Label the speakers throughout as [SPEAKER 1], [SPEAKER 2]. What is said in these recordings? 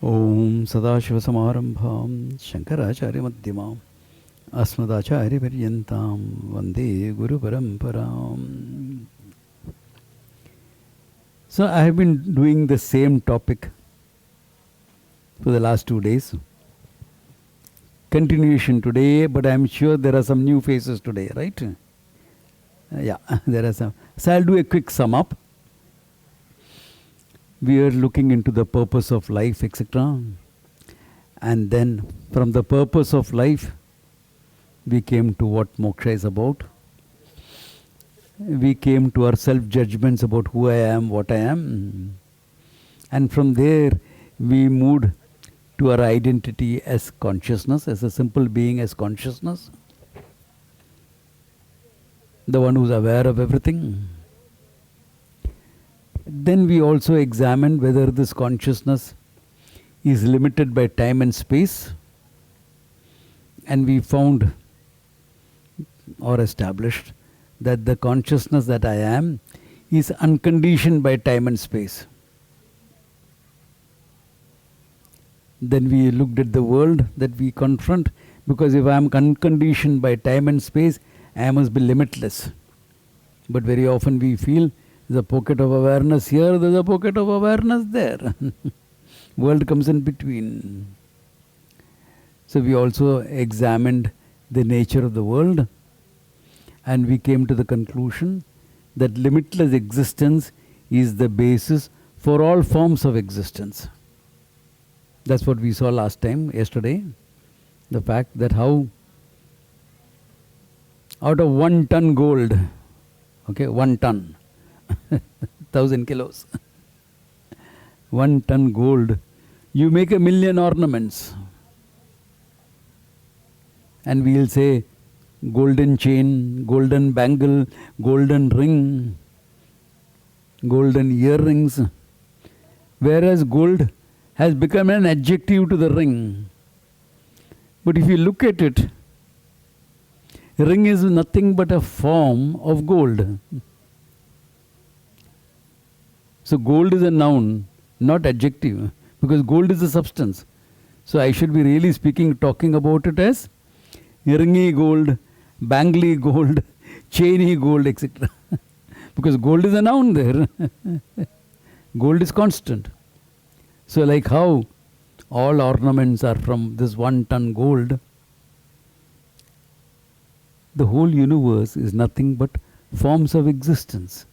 [SPEAKER 1] Om Sadashivasamarambham Shankaracharya Madhyamam Asmadacharya Paryantam Vande Guru Paramparam. So I have been doing the same topic for the last 2 days. Continuation today, but I am sure there are some new faces today, right? Yeah, there are some. So I'll do a quick sum up. We are looking into the purpose of life, etc. And then from the purpose of life, we came to what moksha is about. We came to our self-judgments about who I am, what I am. And from there, we moved to our identity as consciousness, as a simple being as consciousness. The one who's aware of everything. Then we also examined whether this consciousness is limited by time and space. And we found or established that the consciousness that I am is unconditioned by time and space. Then we looked at the world that we confront, because if I am unconditioned by time and space, I must be limitless. But very often we feel there's a pocket of awareness here, there's a pocket of awareness there. World comes in between. So we also examined the nature of the world, and we came to the conclusion that limitless existence is the basis for all forms of existence. That's what we saw last time, yesterday. The fact that how out of 1 ton gold, okay, 1 ton, 1,000 kilos, 1 ton gold, you make 1,000,000 ornaments. And we'll say golden chain, golden bangle, golden ring, golden earrings. Whereas gold has become an adjective to the ring. But if you look at it, ring is nothing but a form of gold. So gold is a noun, not adjective, because gold is a substance. So I should be really talking about it as ringy gold, bangly gold, chainy gold, etc. Because gold is a noun there. Gold is constant. So like how all ornaments are from this 1 ton gold, the whole universe is nothing but forms of existence.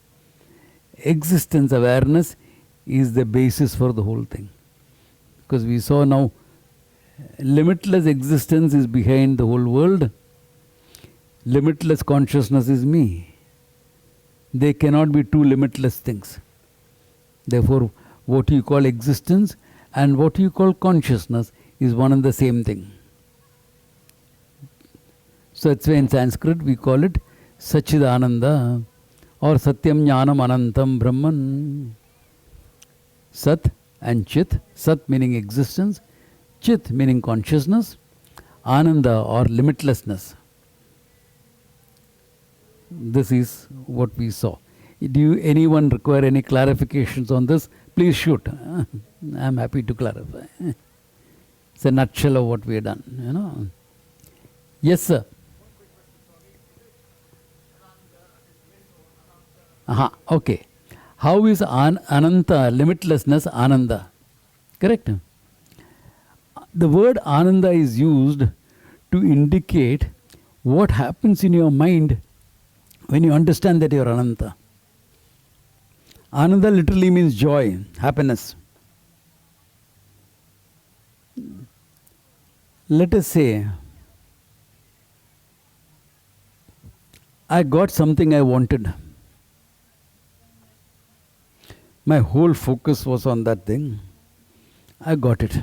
[SPEAKER 1] Existence awareness is the basis for the whole thing. Because we saw now, limitless existence is behind the whole world. Limitless consciousness is me. They cannot be two limitless things. Therefore, what you call existence and what you call consciousness is one and the same thing. So that's why in Sanskrit we call it Sachidananda or Satyam Jnanam Anantam Brahman. Sat and Chit. Sat meaning existence, Chit meaning consciousness, Ananda or limitlessness. This is what we saw. Do anyone require any clarifications on this? Please shoot. I am happy to clarify. It's a nutshell of what we have done. Yes, sir. Okay. How is Ananta, limitlessness, Ananda? Correct? The word Ananda is used to indicate what happens in your mind when you understand that you are Ananta. Ananda literally means joy, happiness. Let us say, I got something I wanted. My whole focus was on that thing. I got it.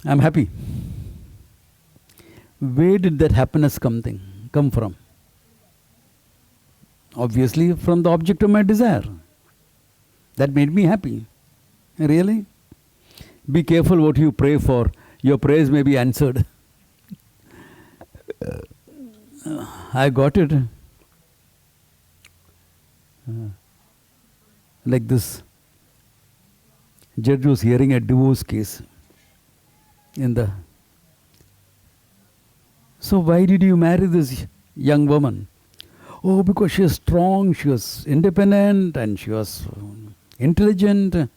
[SPEAKER 1] I'm happy. Where did that happiness come from? Obviously from the object of my desire. That made me happy. Really? Be careful what you pray for. Your prayers may be answered. I got it. Like this Judge was hearing a divorce case in the. So why did you marry this young woman? Oh, because she was strong, she was independent, and she was intelligent. And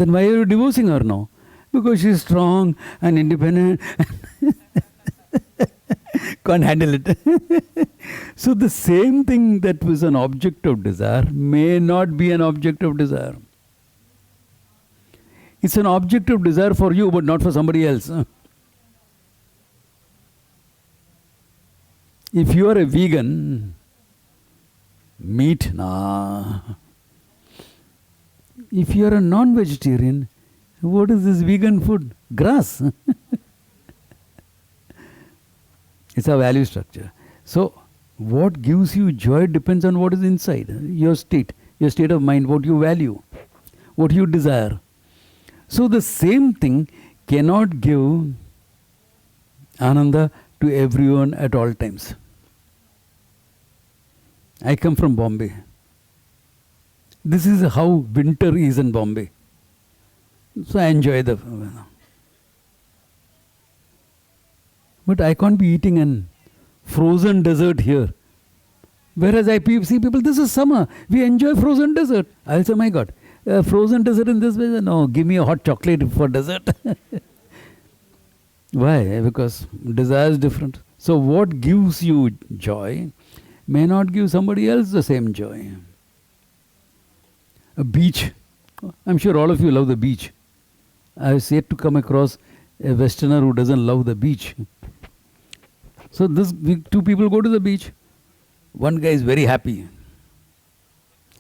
[SPEAKER 1] then why are you divorcing her now? Because she is strong and independent. Can't handle it. So the same thing that was an object of desire may not be an object of desire. It's an object of desire for you, but not for somebody else. If you are a vegan, meat, nah. If you are a non-vegetarian, what is this vegan food? Grass. It's a value structure. So, what gives you joy depends on what is inside, your state of mind, what you value, what you desire. So, the same thing cannot give Ananda to everyone at all times. I come from Bombay. This is how winter is in Bombay. So I enjoy the. But I can't be eating a frozen dessert here. Whereas I see people, this is summer. We enjoy frozen dessert. I'll say, my God, frozen dessert in this way? No, give me a hot chocolate for dessert. Why? Because desire is different. So what gives you joy may not give somebody else the same joy. A beach. I'm sure all of you love the beach. I've yet to come across a Westerner who doesn't love the beach. So two people go to the beach. One guy is very happy.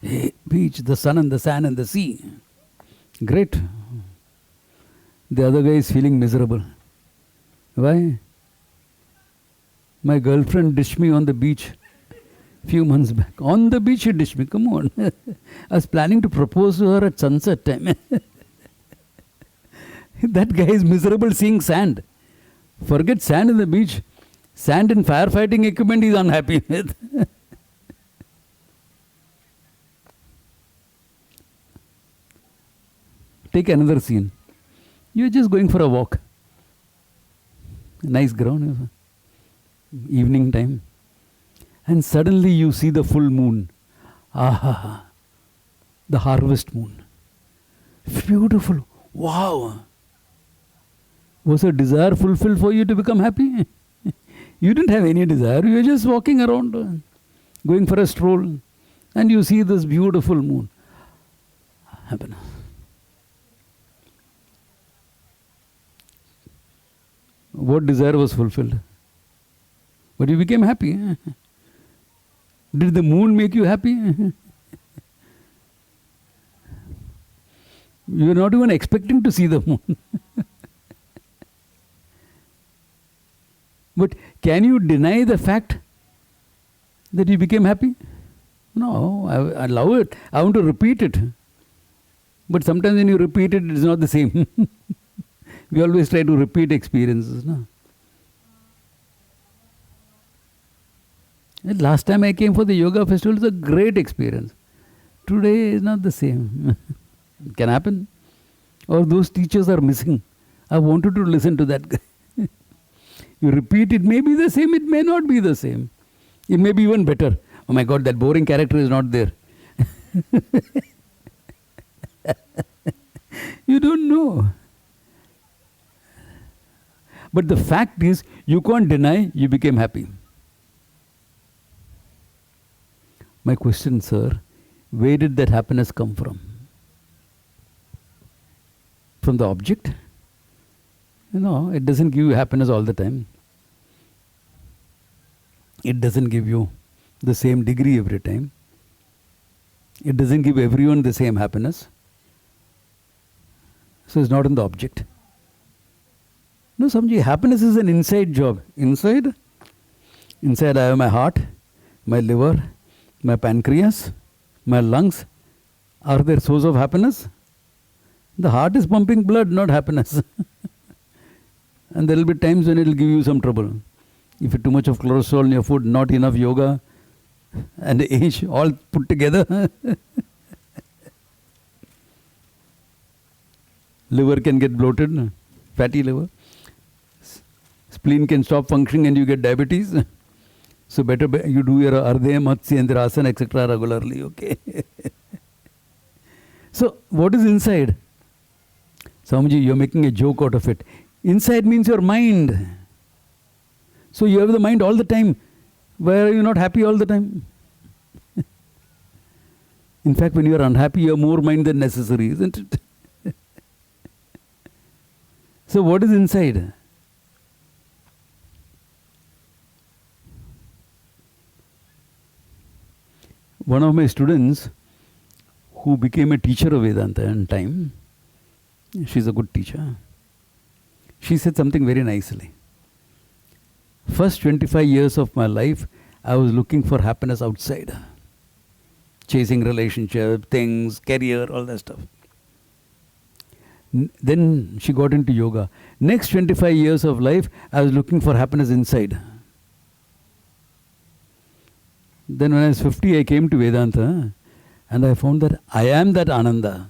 [SPEAKER 1] Hey, beach, the sun and the sand and the sea. Great. The other guy is feeling miserable. Why? My girlfriend dished me on the beach few months back. On the beach she dished me. Come on. I was planning to propose to her at sunset time. That guy is miserable seeing sand. Forget sand in the beach. Sand in firefighting equipment he is unhappy with. Take another scene. You are just going for a walk. Nice ground. Evening time. And suddenly you see the full moon. Ah, the harvest moon. Beautiful. Wow. Was a desire fulfilled for you to become happy? You didn't have any desire. You were just walking around, going for a stroll. And you see this beautiful moon. Happiness. What desire was fulfilled? But you became happy. Did the moon make you happy? You were not even expecting to see the moon. But can you deny the fact that you became happy? No, I love it. I want to repeat it. But sometimes when you repeat it, it's not the same. We always try to repeat experiences. No? And last time I came for the yoga festival, it was a great experience. Today is not the same. It can happen. Or those teachers are missing. I wanted to listen to that guy. You repeat, it may be the same, it may not be the same. It may be even better. Oh my God, that boring character is not there. You don't know. But the fact is, you can't deny you became happy. My question, sir, where did that happiness come from? From the object? No, it doesn't give you happiness all the time. It doesn't give you the same degree every time. It doesn't give everyone the same happiness. So it's not in the object. No, Samji, happiness is an inside job. Inside? Inside I have my heart, my liver, my pancreas, my lungs. Are there source of happiness? The heart is pumping blood, not happiness. And there will be times when it will give you some trouble. If you too much of cholesterol in your food, not enough yoga, and age all put together. Liver can get bloated, fatty liver. Spleen can stop functioning and you get diabetes. So better you do your Ardhya, Matsya, and Asana, etc. regularly, okay? So what is inside? Swamiji, you're making a joke out of it. Inside means your mind. So you have the mind all the time. Why are you not happy all the time? In fact, when you are unhappy, you have more mind than necessary, isn't it? So what is inside? One of my students who became a teacher of Vedanta in time, she's a good teacher, she said something very nicely. First 25 years of my life, I was looking for happiness outside. Chasing relationship, things, career, all that stuff. Then she got into yoga. Next 25 years of life, I was looking for happiness inside. Then when I was 50, I came to Vedanta and I found that I am that Ananda.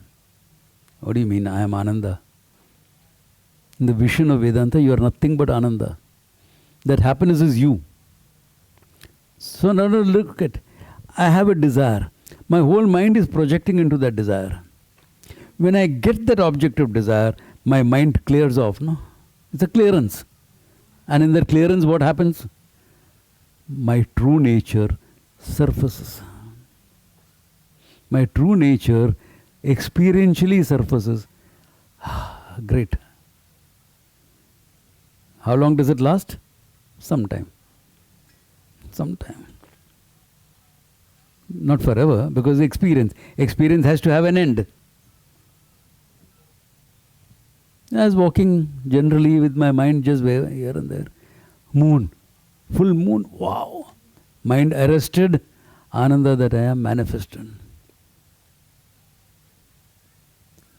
[SPEAKER 1] What do you mean, I am Ananda? In the vision of Vedanta, you are nothing but Ananda. That happiness is you. So now look at, I have a desire. My whole mind is projecting into that desire. When I get that object of desire, my mind clears off. No? It's a clearance. And in that clearance, what happens? My true nature surfaces. My true nature experientially surfaces. Great. How long does it last? Sometime. Sometime. Not forever, because experience has to have an end. I was walking generally with my mind just here and there. Moon. Full moon. Wow. Mind arrested. Ananda that I am manifested.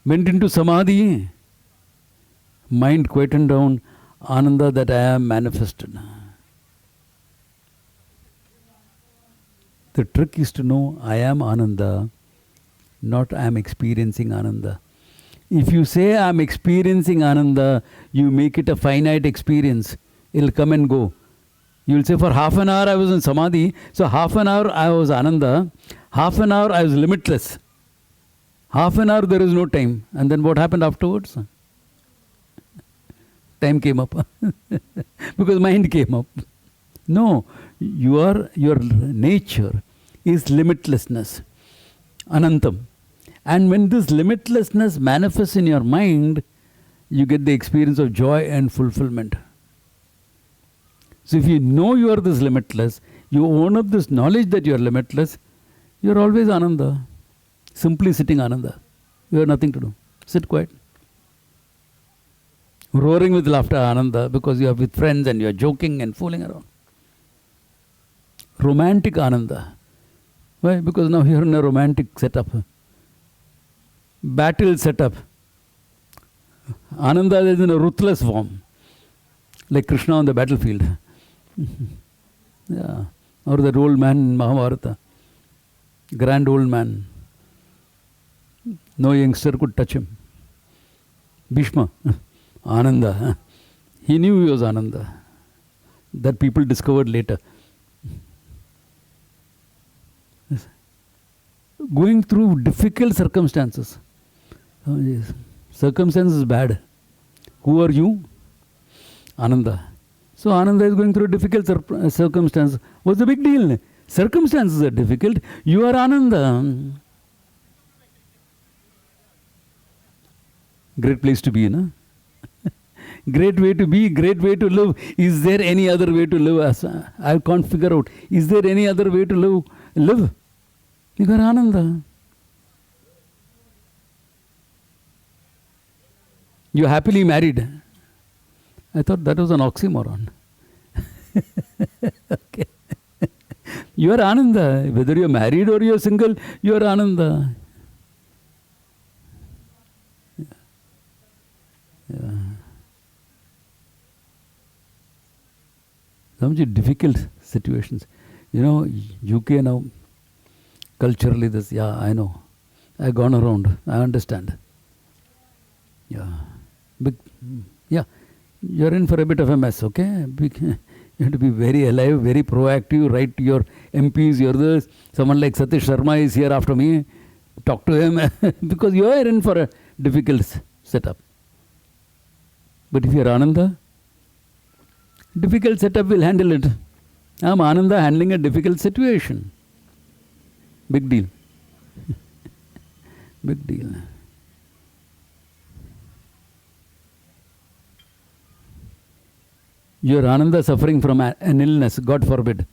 [SPEAKER 1] Went into samadhi. Mind quietened down. Ananda that I am manifested. The trick is to know I am Ananda, not I am experiencing Ananda. If you say I am experiencing Ananda, you make it a finite experience. It will come and go. You will say for half an hour I was in Samadhi, so half an hour I was Ananda, half an hour I was limitless. Half an hour there is no time. And then what happened afterwards? Time came up. Because mind came up. No, your nature is limitlessness, anantam. And when this limitlessness manifests in your mind, you get the experience of joy and fulfillment. So if you know you are this limitless, you own up this knowledge that you are limitless, you are always Ananda. Simply sitting Ananda. You have nothing to do. Sit quiet. Roaring with laughter Ananda because you are with friends and you are joking and fooling around. Romantic Ananda. Why? Because now you are in a romantic setup. Battle setup. Ananda is in a ruthless form. Like Krishna on the battlefield. Yeah. Or that old man in Mahabharata. Grand old man. No youngster could touch him. Bhishma. Ananda. He knew he was Ananda. That people discovered later. Going through difficult circumstances. Oh, yes. Circumstances bad. Who are you? Ananda. So Ananda is going through difficult circumstances. What's the big deal? Circumstances are difficult. You are Ananda. Great place to be, no? Great way to be, great way to live. Is there any other way to live? I can't figure out. Is there any other way to live? You got Ananda. You're happily married. I thought that was an oxymoron. Okay. You are Ananda. Whether you're married or you're single, you are Ananda. Yeah. Some difficult situations. You know, UK now, culturally this, yeah, I know. I've gone around. I understand. Yeah. Big, yeah. You're in for a bit of a mess, okay? You have to be very alive, very proactive, write to your MPs, your others. Someone like Satish Sharma is here after me. Talk to him because you are in for a difficult setup. But if you're Ananda, difficult setup will handle it. I'm Ananda handling a difficult situation. Big deal. Big deal. You're Ananda suffering from an illness, God forbid.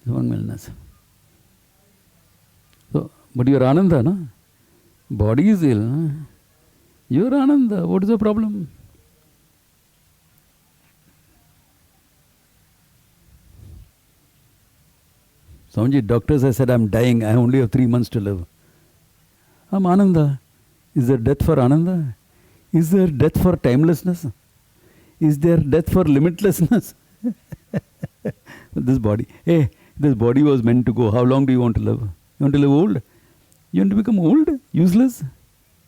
[SPEAKER 1] One illness. So, but you're Ananda, no? Body is ill. You're Ananda. What is the problem? Swamiji, doctors have said I'm dying. I only have 3 months to live. I'm Ananda. Is there death for Ananda? Is there death for timelessness? Is there death for limitlessness? This body. Hey, this body was meant to go. How long do you want to live? You want to live old? You want to become old? Useless?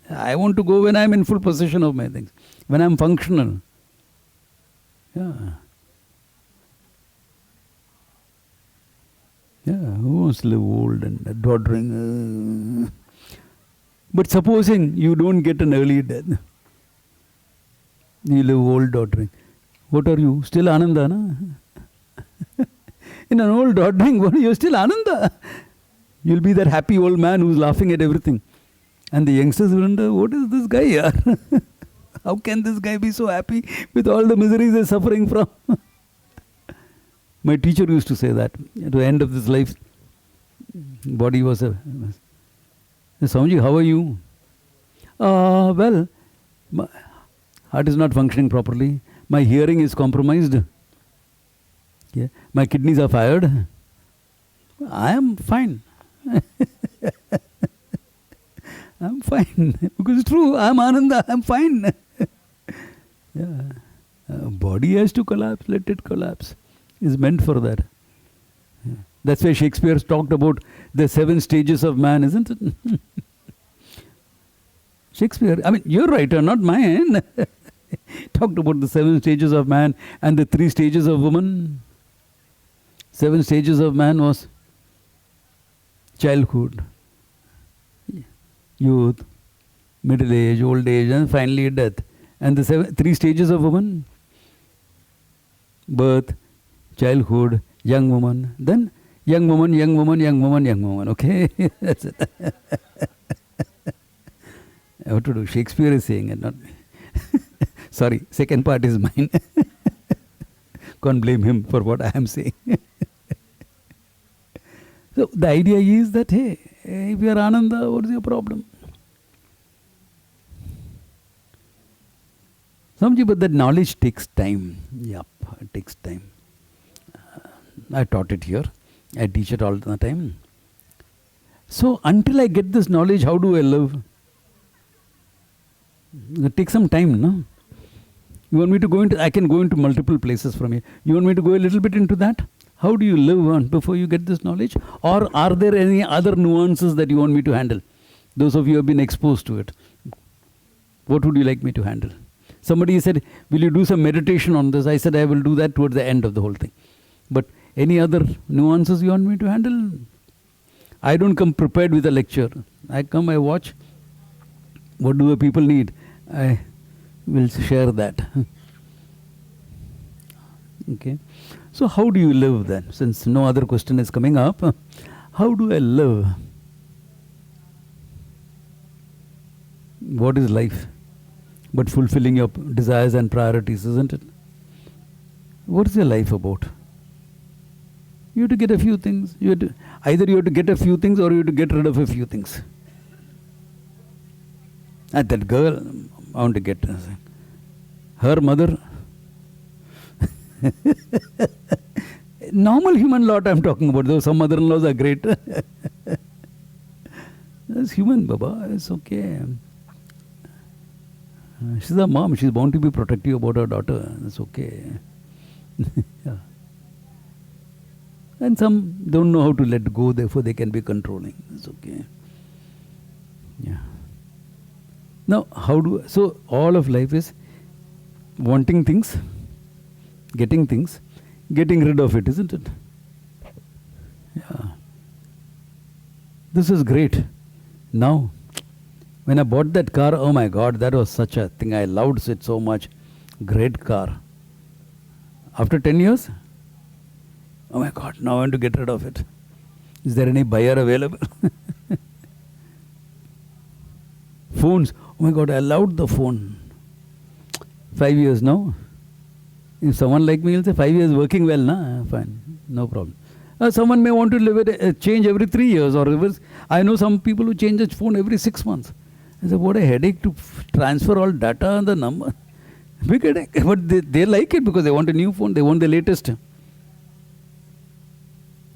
[SPEAKER 1] I want to go when I'm in full possession of my things. When I'm functional. Yeah. Yeah, who wants to live old and doddering? But supposing you don't get an early death. You live old doddering. What are you? Still Ananda, na? In an old doddering body, you're still Ananda. You'll be that happy old man who's laughing at everything. And the youngsters will wonder, what is this guy here? How can this guy be so happy with all the miseries he's suffering from? My teacher used to say that at the end of his life, body was a... Swamiji, how are you? Well, my heart is not functioning properly. My hearing is compromised. Yeah. My kidneys are fired. I am fine. I'm fine. Because it's true. I'm Ananda. I'm fine. Yeah. Body has to collapse. Let it collapse. Is meant for that. Yeah. That's why Shakespeare talked about the 7 stages of man, isn't it? Shakespeare, I mean, your writer, not mine. Talked about the 7 stages of man and the 3 stages of woman. 7 stages of man was childhood, youth, middle age, old age, and finally death. And the 3 stages of woman: birth, childhood, young woman, then young woman, young woman, young woman, young woman. Okay? That's it. What to do? Shakespeare is saying it, not me. Sorry, second part is mine. Can't blame him for what I am saying. So the idea is that, hey, if you are Ananda, what is your problem? Swamiji, but that knowledge takes time. Yep, it takes time. I taught it here. I teach it all the time. So until I get this knowledge, how do I live? It takes some time, no? You want me to go into, I can go into multiple places from here. You want me to go a little bit into that? How do you live on before you get this knowledge? Or are there any other nuances that you want me to handle? Those of you who have been exposed to it. What would you like me to handle? Somebody said, will you do some meditation on this? I said, I will do that towards the end of the whole thing. But any other nuances you want me to handle? I don't come prepared with a lecture. I come, I watch. What do the people need? I will share that. Okay. So how do you live then? Since no other question is coming up, how do I live? What is life? But fulfilling your desires and priorities, isn't it? What is your life about? You have to get a few things. Either you have to get a few things or you have to get rid of a few things. And that girl, I want to get her mother. Normal human lot I'm talking about, though some mother-in-laws are great. That's human, Baba. It's okay. She's a mom. She's bound to be protective about her daughter. That's okay. Yeah. And some don't know how to let go, therefore they can be controlling. It's okay. Yeah. Now, so all of life is wanting things, getting rid of it, isn't it? Yeah. This is great. Now, when I bought that car, oh my God, that was such a thing. I loved it so much. Great car. After 10 years, oh my God, now I want to get rid of it. Is there any buyer available? Phones, oh my God, I loved the phone. 5 years now. If someone like me will say 5 years working well, fine, no problem. Someone may want to change every 3 years or reverse. I know some people who change their phone every 6 months. I said, what a headache to transfer all data and the number. Big headache. But they like it because they want a new phone. They want the latest.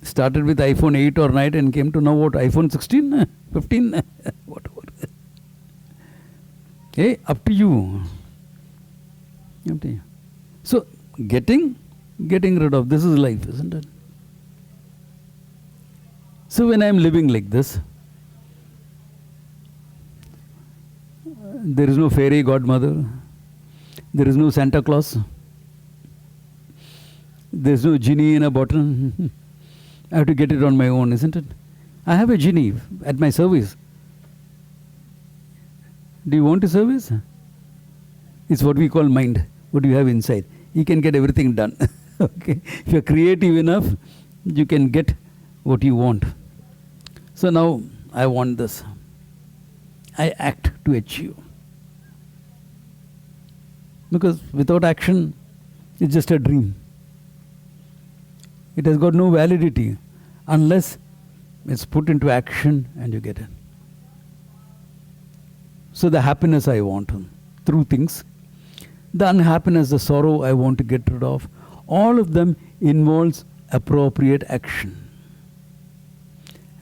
[SPEAKER 1] Started with iPhone 8 or 9 and came to now what? iPhone 16? 15? Whatever. Hey, up to you. Up to you. So, getting rid of, this is life, isn't it? So when I am living like this, there is no fairy godmother, there is no Santa Claus, there is no genie in a bottle. I have to get it on my own, isn't it? I have a genie at my service. Do you want a service? It's what we call mind, what you have inside. You can get everything done. Okay. If you are creative enough, you can get what you want. So now I want this. I act to achieve. Because without action, it's just a dream. It has got no validity unless it's put into action and you get it. So the happiness I want through things, the unhappiness, the sorrow I want to get rid of, all of them involves appropriate action.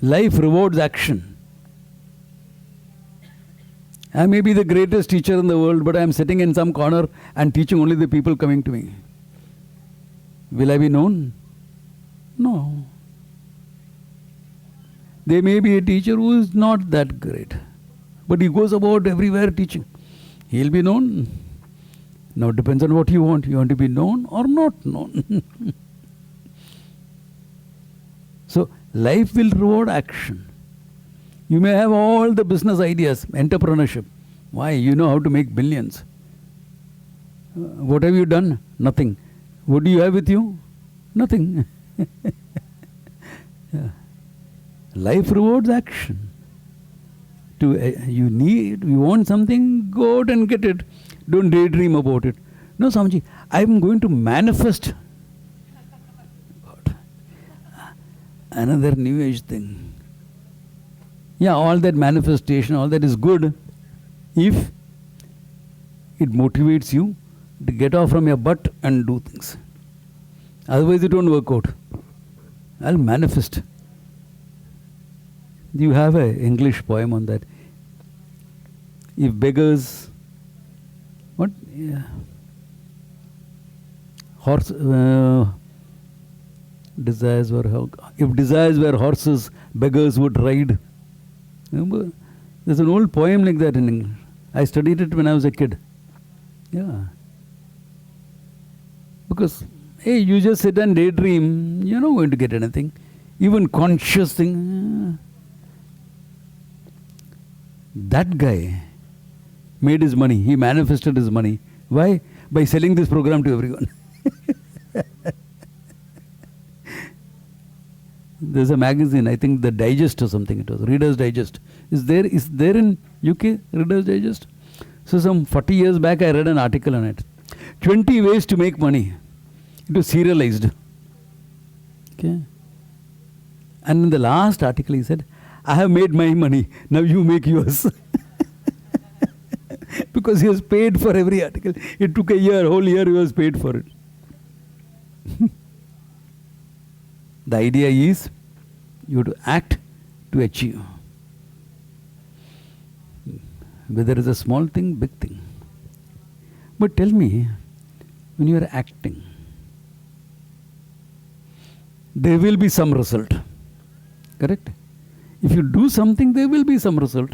[SPEAKER 1] Life rewards action. I may be the greatest teacher in the world, but I am sitting in some corner and teaching only the people coming to me. Will I be known? No. There may be a teacher who is not that great, but he goes about everywhere teaching. He'll be known. Now it depends on what you want. You want to be known or not known. So, life will reward action. You may have all the business ideas, entrepreneurship. Why? You know how to make billions. What have you done? Nothing. What do you have with you? Nothing. Yeah. Life rewards action. You want something, go out and get it. Don't daydream about it. No, Swamiji, I'm going to manifest. God. Another new age thing. Yeah, all that manifestation, all that is good if it motivates you to get off from your butt and do things. Otherwise, it won't work out. I'll manifest. You have an English poem on that. If beggars, what? Yeah. Desires were, if desires were horses, beggars would ride. Remember? There's an old poem like that in English. I studied it when I was a kid. Yeah. Because, hey, you just sit and daydream, you're not going to get anything. Even conscious thing. That guy made his money. He manifested his money. Why? By selling this program to everyone. There's a magazine, I think the Digest or something it was, Reader's Digest. Is there in UK, Reader's Digest? So some 40 years back I read an article on it. 20 ways to make money. It was serialized. Okay. And in the last article he said, I have made my money, now you make yours. Because he was paid for every article. It took a year, whole year he was paid for it. The idea is you have to act to achieve. Whether it's a small thing, big thing. But tell me, when you are acting, there will be some result. Correct? If you do something, there will be some result.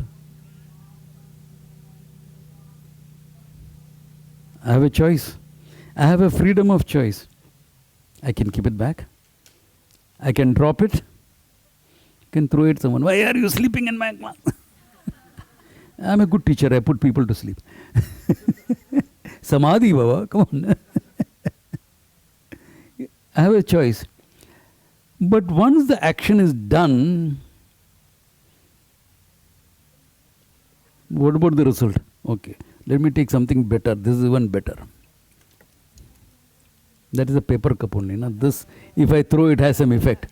[SPEAKER 1] I have a choice. I have a freedom of choice. I can keep it back. I can drop it. I can throw it to someone. Why are you sleeping in my class? I'm a good teacher. I put people to sleep. Samadhi, Baba. Come on. I have a choice. But once the action is done, what about the result? Okay, let me take something better. This is even better. That is a paper cup only. Now this, if I throw it, has some effect.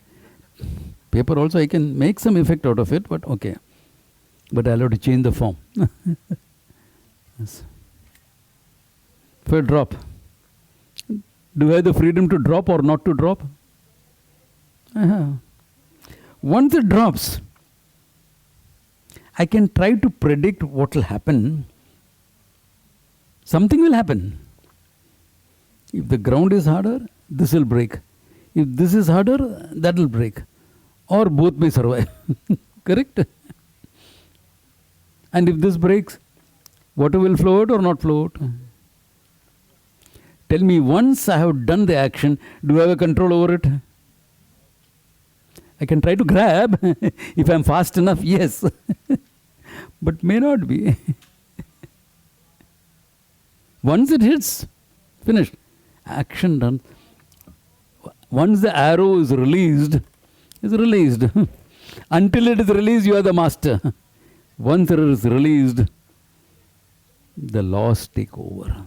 [SPEAKER 1] Paper also, I can make some effect out of it, but okay. But I'll have to change the form. Yes. If I drop, do I have the freedom to drop or not to drop? Once it drops, I can try to predict what will happen. Something will happen. If the ground is harder, this will break. If this is harder, that will break. Or both may survive. Correct? And if this breaks, water will flow out or not flow out? Tell me, once I have done the action, do I have a control over it? I can try to grab. If I am fast enough, yes. But may not be. Once it hits, finished. Action done. Once the arrow is released, it's released. Until it is released, you are the master. Once it is released, the laws take over.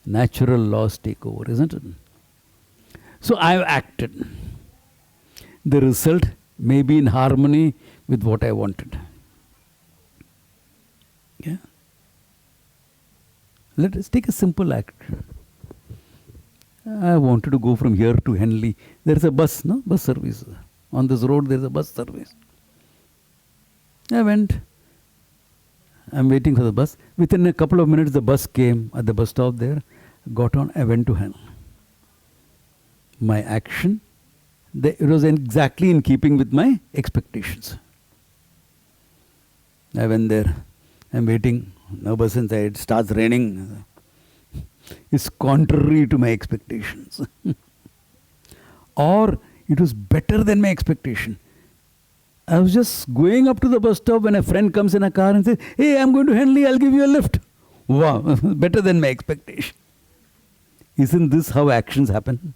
[SPEAKER 1] Natural laws take over, isn't it? So I have acted. The result may be in harmony with what I wanted. Yeah. Let us take a simple act. I wanted to go from here to Henley. There is a bus, no? Bus service. On this road there is a bus service. I went. I'm waiting for the bus. Within a couple of minutes the bus came at the bus stop there. Got on, I went to Henley. My action, it was exactly in keeping with my expectations. I went there. I'm waiting. No bus inside. It starts raining. It's contrary to my expectations. Or it was better than my expectation. I was just going up to the bus stop when a friend comes in a car and says, "Hey, I'm going to Henley, I'll give you a lift." Wow, better than my expectation. Isn't this how actions happen?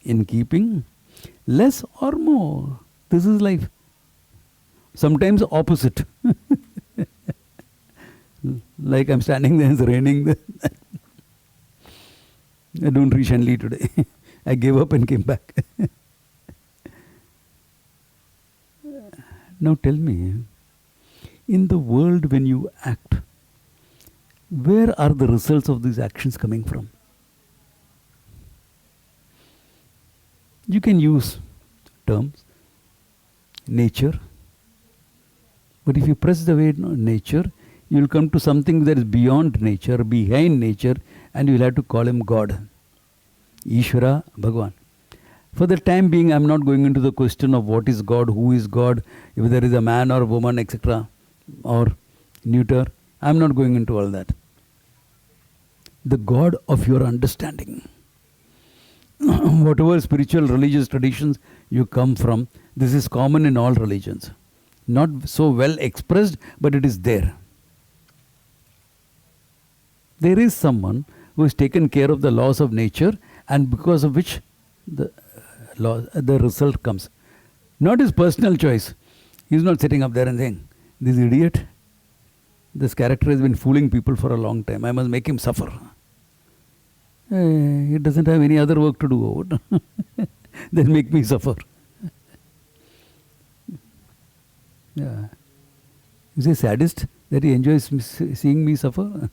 [SPEAKER 1] In keeping, less or more. This is life. Sometimes opposite. Like I'm standing there, it's raining. I don't reach Henley today. I gave up and came back. Now tell me, in the world when you act, where are the results of these actions coming from? You can use terms, nature. But if you press the way nature, you will come to something that is beyond nature, behind nature, and you will have to call him God. Ishvara, Bhagavan. For the time being, I am not going into the question of what is God, who is God, if there is a man or a woman, etc., or neuter. I am not going into all that. The God of your understanding. Whatever spiritual, religious traditions you come from, this is common in all religions. Not so well expressed, but it is there. There is someone who has taken care of the laws of nature, and because of which the result comes. Not his personal choice. He is not sitting up there and saying, "This idiot, this character has been fooling people for a long time. I must make him suffer." He doesn't have any other work to do. Then make me suffer. Yeah. Is he a sadist that he enjoys seeing me suffer?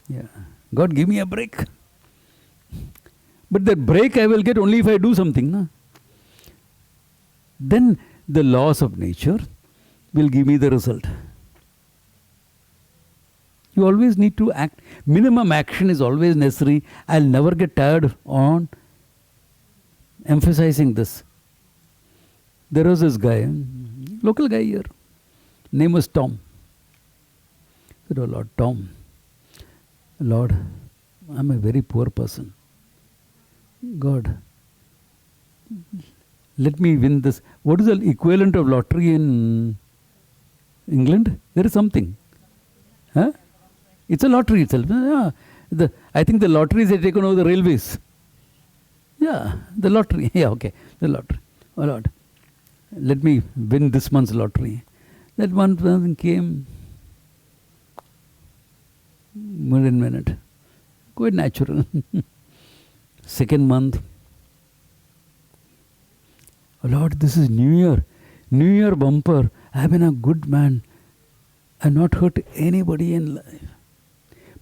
[SPEAKER 1] Yeah. God, give me a break. But that break I will get only if I do something. Na? Then the laws of nature will give me the result. You always need to act. Minimum action is always necessary. I'll never get tired on emphasizing this. There was this guy, local guy here, name was Tom. said, oh Lord, Tom, Lord, I'm a very poor person. God, let me win this. What is the equivalent of lottery in England? There is something. Huh? It's a lottery itself. Yeah. I think the lotteries have taken over the railways. Yeah, the lottery. Yeah, okay. The lottery. Oh Lord, let me win this month's lottery. That one person came within a minute. Quite natural. Second month. Oh Lord, this is New Year. New Year bumper. I have been a good man. I have not hurt anybody in life.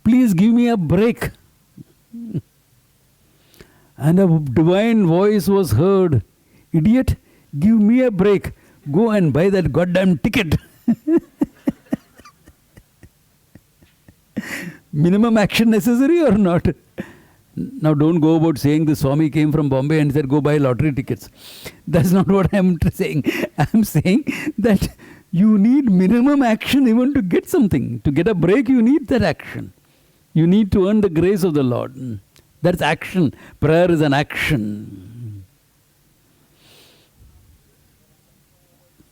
[SPEAKER 1] Please give me a break. And a divine voice was heard. Idiot, give me a break. Go and buy that goddamn ticket. Minimum action necessary or not? Now don't go about saying the Swami came from Bombay and said go buy lottery tickets. That's not what I'm saying. I'm saying that you need minimum action even to get something. To get a break, you need that action. You need to earn the grace of the Lord. That's action. Prayer is an action.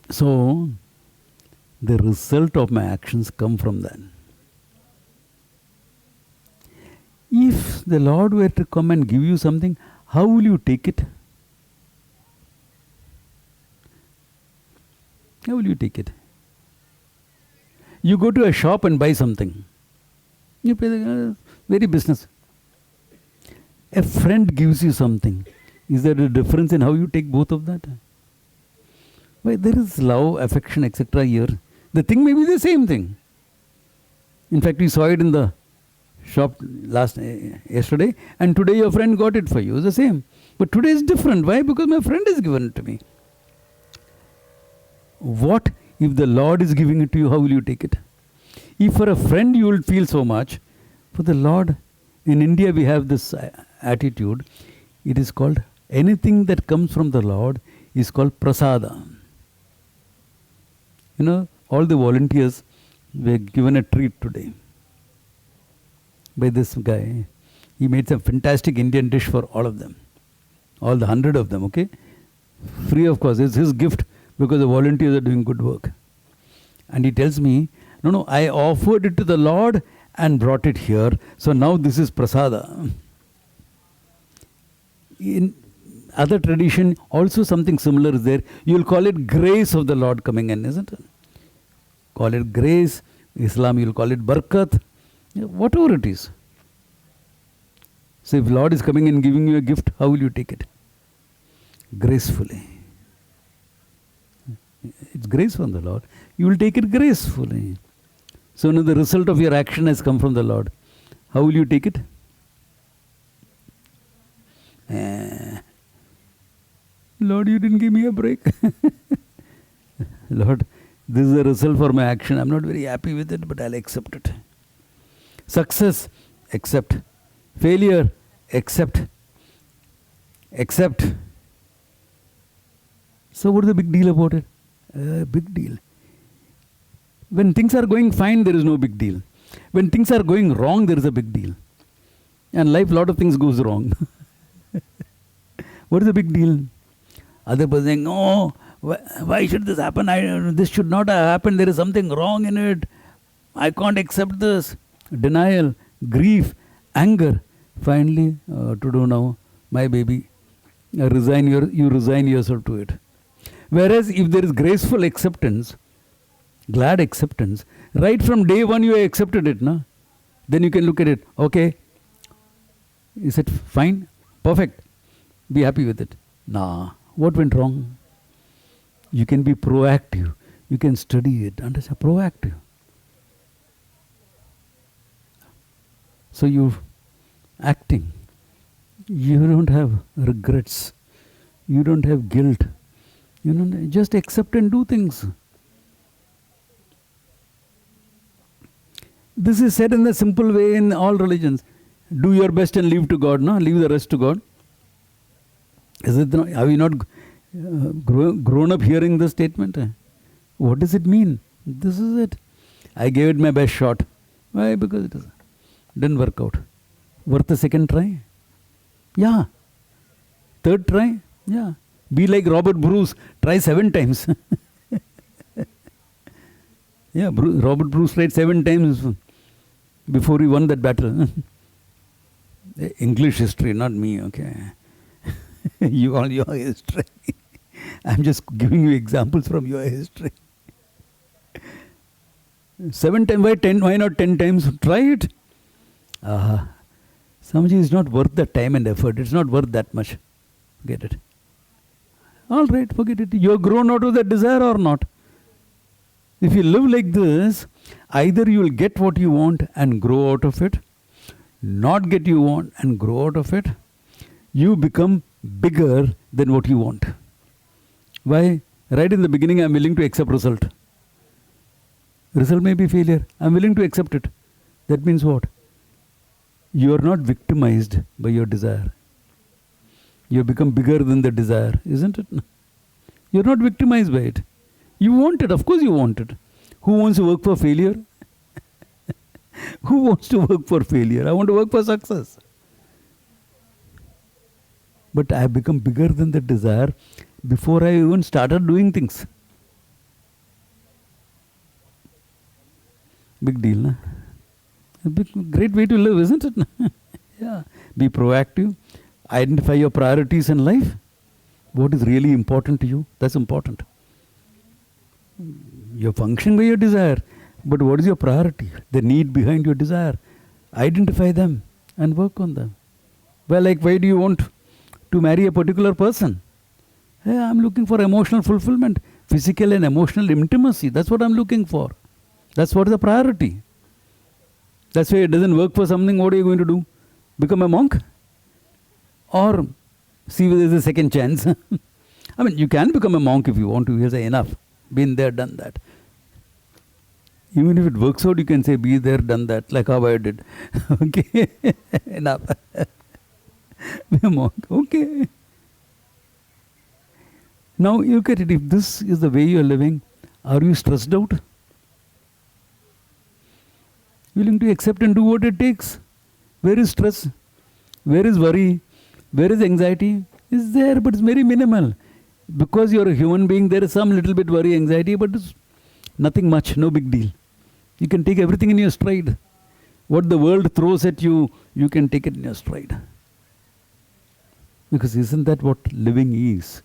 [SPEAKER 1] So, the result of my actions come from that. If the Lord were to come and give you something, how will you take it? How will you take it? You go to a shop and buy something. You pay the very business. A friend gives you something. Is there a difference in how you take both of that? Why, there is love, affection, etc. here. The thing may be the same thing. In fact, we saw it in the shop yesterday, and today your friend got it for you. It's the same. But today is different. Why? Because my friend has given it to me. What if the Lord is giving it to you? How will you take it? If for a friend you will feel so much, for the Lord, in India we have this attitude. It is called, anything that comes from the Lord is called prasada. You know, all the volunteers were given a treat today by this guy. He made some fantastic Indian dish for all of them. All the 100 of them, okay? Free of course. It's his gift because the volunteers are doing good work. And he tells me, no, I offered it to the Lord and brought it here. So now this is prasada. In other tradition, also something similar is there. You'll call it grace of the Lord coming in, isn't it? Call it grace. Islam, you'll call it barakat. Whatever it is. So if Lord is coming and giving you a gift, how will you take it? Gracefully. It's grace from the Lord. You will take it gracefully. So now the result of your action has come from the Lord. How will you take it? Lord, you didn't give me a break. Lord, this is the result for my action. I'm not very happy with it, but I'll accept it. Success, accept. Failure, accept. Accept. So what is the big deal about it? Big deal. When things are going fine, there is no big deal. When things are going wrong, there is a big deal. And life, a lot of things goes wrong. What is the big deal? Other person saying, no, why should this happen? This should not have happened. There is something wrong in it. I can't accept this. Denial, grief, anger. Finally, to do now, my baby, you resign yourself to it. Whereas if there is graceful acceptance, glad acceptance, right from day one you have accepted it, na? Then you can look at it. Okay, is it fine? Perfect. Be happy with it. Nah, what went wrong? You can be proactive. You can study it. Understand? Proactive. So you acting. You don't have regrets. You don't have guilt. You don't just accept and do things. This is said in a simple way in all religions. Do your best and leave to God, no? Leave the rest to God. Is it not? Have you not grown up hearing this statement? What does it mean? This is it. I gave it my best shot. Why? Because it didn't work out. Worth a second try? Yeah. Third try? Yeah. Be like Robert Bruce. Try 7 times. Yeah, Robert Bruce tried 7 times before he won that battle. English history, not me, okay. You all your history. I'm just giving you examples from your history. 7 times, why 10? Why not 10 times? Try it. Swamiji, is not worth the time and effort. It's not worth that much. Get it. All right, forget it. You have grown out of that desire or not. If you live like this, either you will get what you want and grow out of it, not get you want and grow out of it. You become bigger than what you want. Why? Right in the beginning, I am willing to accept result. Result may be failure. I am willing to accept it. That means what? You are not victimized by your desire. You have become bigger than the desire, isn't it? You are not victimized by it. You want it, of course you want it. Who wants to work for failure? Who wants to work for failure? I want to work for success. But I have become bigger than the desire before I even started doing things. Big deal, na? A great way to live, isn't it? Yeah. Be proactive. Identify your priorities in life. What is really important to you? That's important. You're functioning by your desire. But what is your priority? The need behind your desire. Identify them and work on them. Well, like, why do you want to marry a particular person? Hey, I'm looking for emotional fulfillment, physical and emotional intimacy. That's what I'm looking for. That's what is the priority. That's why it doesn't work for something. What are you going to do? Become a monk? Or see whether there's a second chance? I mean, you can become a monk if you want to. You say, enough. Been there, done that. Even if it works out, you can say, be there, done that, like how I did. Okay, enough. Be a monk, okay. Now, you look at it, if this is the way you are living, are you stressed out? Willing to accept and do what it takes? Where is stress? Where is worry? Where is anxiety? It's there, but it's very minimal. Because you're a human being, there is some little bit worry, anxiety, but it's nothing much, no big deal. You can take everything in your stride. What the world throws at you, you can take it in your stride. Because isn't that what living is?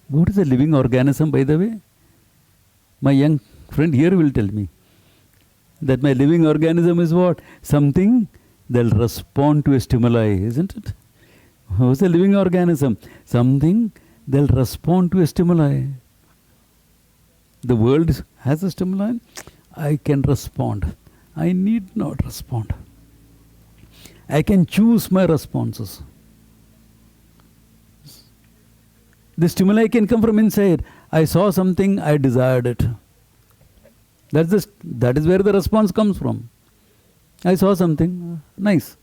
[SPEAKER 1] What is a living organism, by the way? My young friend here will tell me that my living organism is what? Something that will respond to a stimuli, isn't it? What's a living organism? Something that will respond to a stimuli. The world has a stimuli. I can respond. I need not respond. I can choose my responses. The stimuli can come from inside. I saw something, I desired it. That is where the response comes from. I saw something, nice.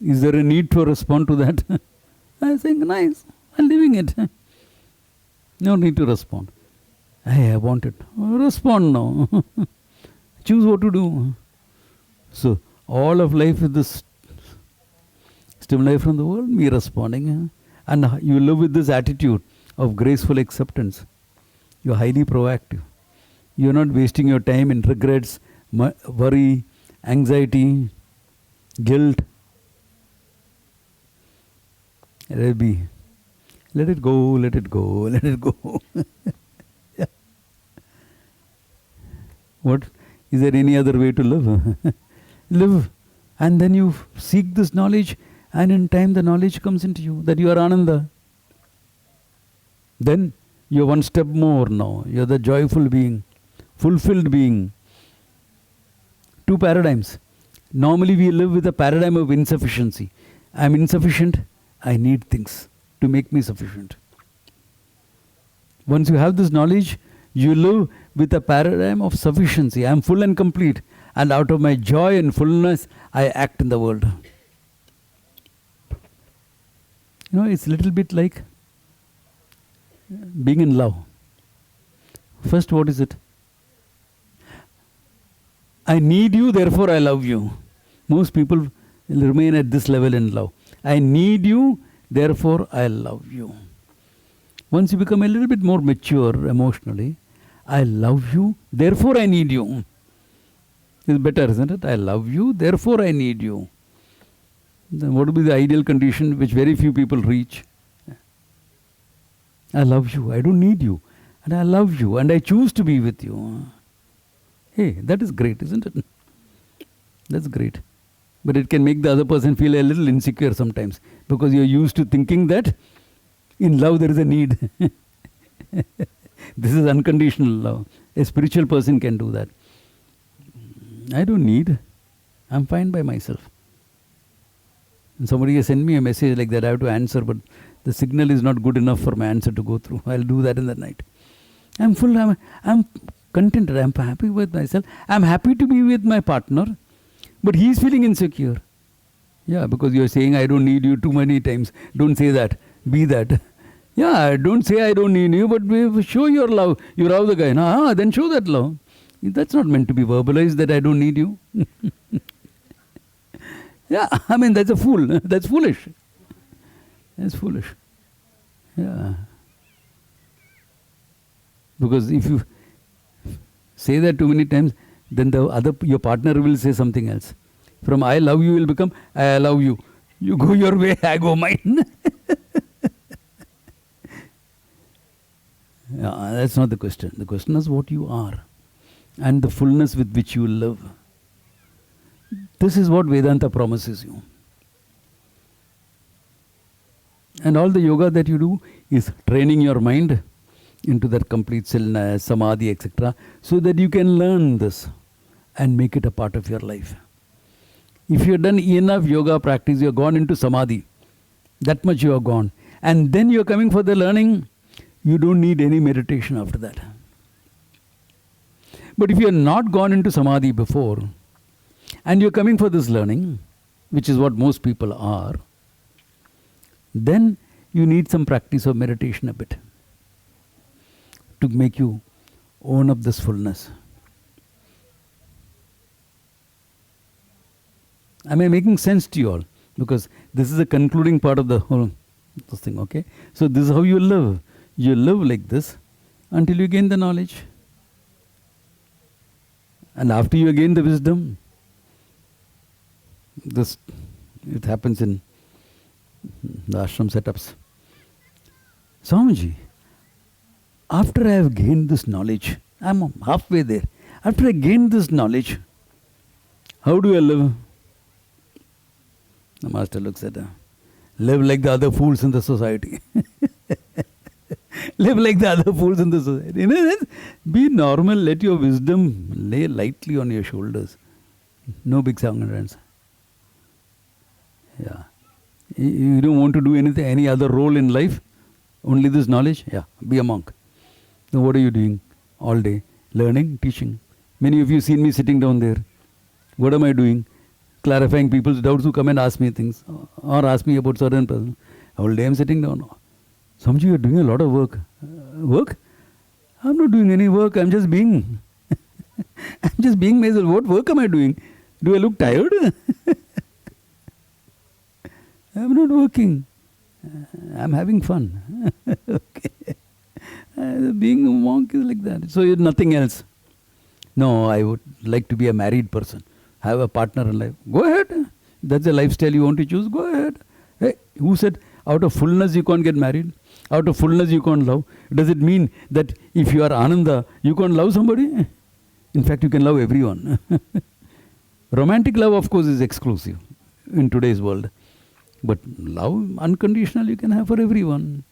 [SPEAKER 1] Is there a need to respond to that? I think, nice, I'm living it. No need to respond. Hey, I want it. Respond now. Choose what to do. So, all of life is this stimuli from the world, me responding. And you live with this attitude of graceful acceptance. You're highly proactive. You're not wasting your time in regrets, worry, anxiety, guilt. Let it be. Let it go, let it go, let it go. Yeah. What? Is there any other way to live? Live. And then you seek this knowledge, and in time the knowledge comes into you that you are Ananda. Then you're one step more now. You're the joyful being, fulfilled being. 2 paradigms. Normally we live with a paradigm of insufficiency. I'm insufficient, I need things to make me sufficient. Once you have this knowledge, you live with a paradigm of sufficiency. I am full and complete, and out of my joy and fullness, I act in the world. You know, it's a little bit like being in love. First, what is it? I need you, therefore I love you. Most people remain at this level in love. I need you, therefore I love you. Once you become a little bit more mature emotionally, I love you, therefore I need you. It's better, isn't it? I love you, therefore I need you. Then what would be the ideal condition which very few people reach? I love you, I don't need you. And I love you, and I choose to be with you. Hey, that is great, isn't it? That's great. But it can make the other person feel a little insecure sometimes, because you're used to thinking that in love there is a need. This is unconditional love. A spiritual person can do that. I don't need. I'm fine by myself. And somebody has sent me a message like that. I have to answer, but the signal is not good enough for my answer to go through. I'll do that in the night. I'm full. I'm contented. I'm happy with myself. I'm happy to be with my partner, but he's feeling insecure. Yeah, because you're saying I don't need you too many times. Don't say that. Be that. Yeah, don't say I don't need you, but show your love. You love the guy. No, then show that love. That's not meant to be verbalized that I don't need you. Yeah, I mean, that's a fool. That's foolish. That's foolish. Yeah. Because if you say that too many times, then your partner will say something else. From I love you will become I love you. You go your way, I go mine. Yeah, that's not the question. The question is what you are and the fullness with which you live. This is what Vedanta promises you. And all the yoga that you do is training your mind into that complete stillness, samadhi, etc., so that you can learn this and make it a part of your life. If you have done enough yoga practice, you have gone into samadhi. That much you have gone. And then you are coming for the learning, you don't need any meditation after that. But if you have not gone into samadhi before, and you are coming for this learning, which is what most people are, then you need some practice of meditation a bit to make you own up this fullness. Am I making sense to you all? Because this is the concluding part of the whole thing, okay? So this is how you live. You live like this until you gain the knowledge. And after you gain the wisdom, it happens in the ashram setups. Swamiji, after I have gained this knowledge, I'm halfway there. After I gained this knowledge, how do I live? The master looks at her. Live like the other fools in the society. Live like the other fools in the society. You know, be normal. Let your wisdom lay lightly on your shoulders. No big song and dance. Yeah. You don't want to do anything, any other role in life? Only this knowledge? Yeah. Be a monk. Now what are you doing all day? Learning, teaching. Many of you seen me sitting down there. What am I doing? Clarifying people's doubts who come and ask me things or ask me about certain person. All day I'm sitting down. Swamiji, you're doing a lot of work. Work? I'm not doing any work. I'm just being. I'm just being myself. What work am I doing? Do I look tired? I'm not working. I'm having fun. Okay. Being a monk is like that. So you're nothing else. No, I would like to be a married person. Have a partner in life. Go ahead. That's the lifestyle you want to choose. Go ahead. Hey, who said out of fullness you can't get married? Out of fullness you can't love? Does it mean that if you are Ananda, you can't love somebody? In fact, you can love everyone. Romantic love, of course, is exclusive in today's world. But love, unconditional, you can have for everyone.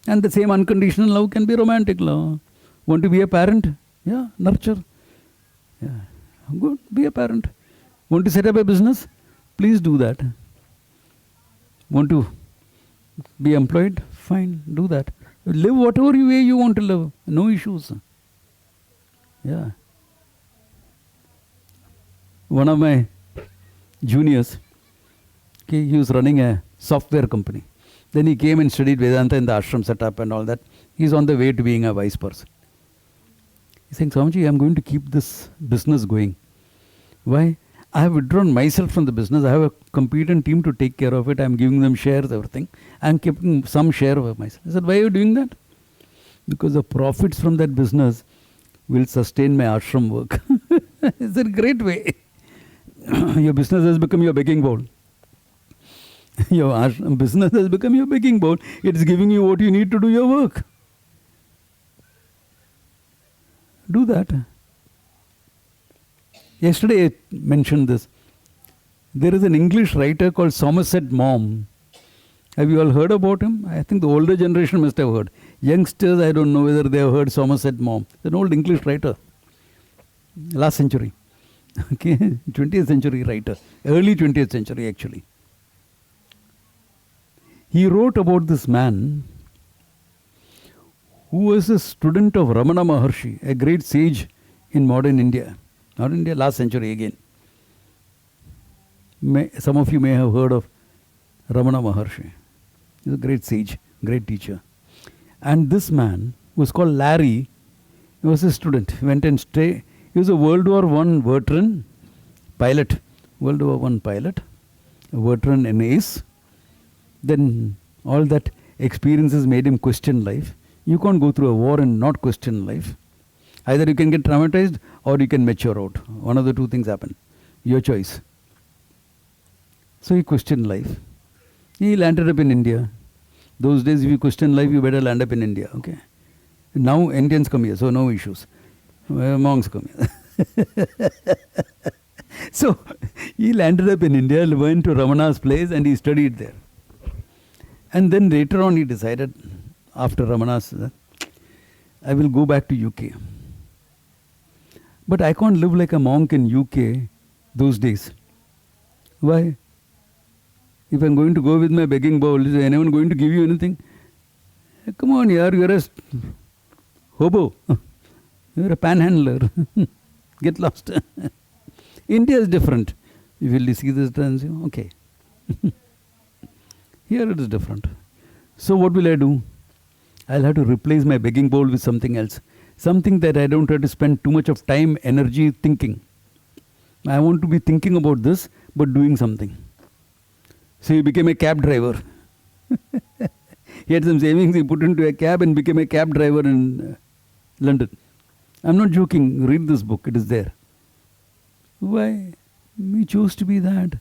[SPEAKER 1] And the same unconditional love can be romantic love. Want to be a parent? Yeah, nurture. Yeah, good, be a parent. Want to set up a business? Please do that. Want to be employed? Fine, do that. Live whatever way you want to live. No issues. Yeah. One of my juniors, okay, he was running a software company. Then he came and studied Vedanta in the ashram setup and all that. He's on the way to being a wise person. He's saying, Swamiji, I'm going to keep this business going. Why? I have withdrawn myself from the business. I have a competent team to take care of it. I am giving them shares, everything. I am keeping some share of myself. I said, why are you doing that? Because the profits from that business will sustain my ashram work. It's a great way. Your business has become your begging bowl. Your ashram business has become your begging bowl. It's giving you what you need to do your work. Do that. Yesterday I mentioned this. There is an English writer called Somerset Maugham. Have you all heard about him? I think the older generation must have heard. Youngsters, I don't know whether they have heard Somerset Maugham. An old English writer. Last century. Okay, 20th century writer. Early 20th century actually. He wrote about this man who was a student of Ramana Maharshi, a great sage in modern India. Not India, last century again. Some of you may have heard of Ramana Maharshi. He's a great sage, great teacher. And this man was called Larry. He was a student. He went and stayed. He was a World War I veteran pilot. World War I pilot. A veteran and ace. Then all that experiences made him question life. You can't go through a war and not question life. Either you can get traumatized or you can mature out. One of the two things happen. Your choice. So he questioned life. He landed up in India. Those days if you question life, you better land up in India. Okay. Now Indians come here, so no issues. Monks come here. So he landed up in India, went to Ramana's place and he studied there. And then later on he decided, after Ramana's, I will go back to UK. But I can't live like a monk in UK those days. Why? If I'm going to go with my begging bowl, is anyone going to give you anything? Come on, yaar, you're a hobo. You're a panhandler. Get lost. India is different. You will see this and say, okay. Here it is different. So what will I do? I'll have to replace my begging bowl with something else. Something that I don't have to spend too much of time, energy thinking. I want to be thinking about this, but doing something. So he became a cab driver. He had some savings, he put into a cab and became a cab driver in London. I'm not joking. Read this book. It is there. Why? He chose to be that.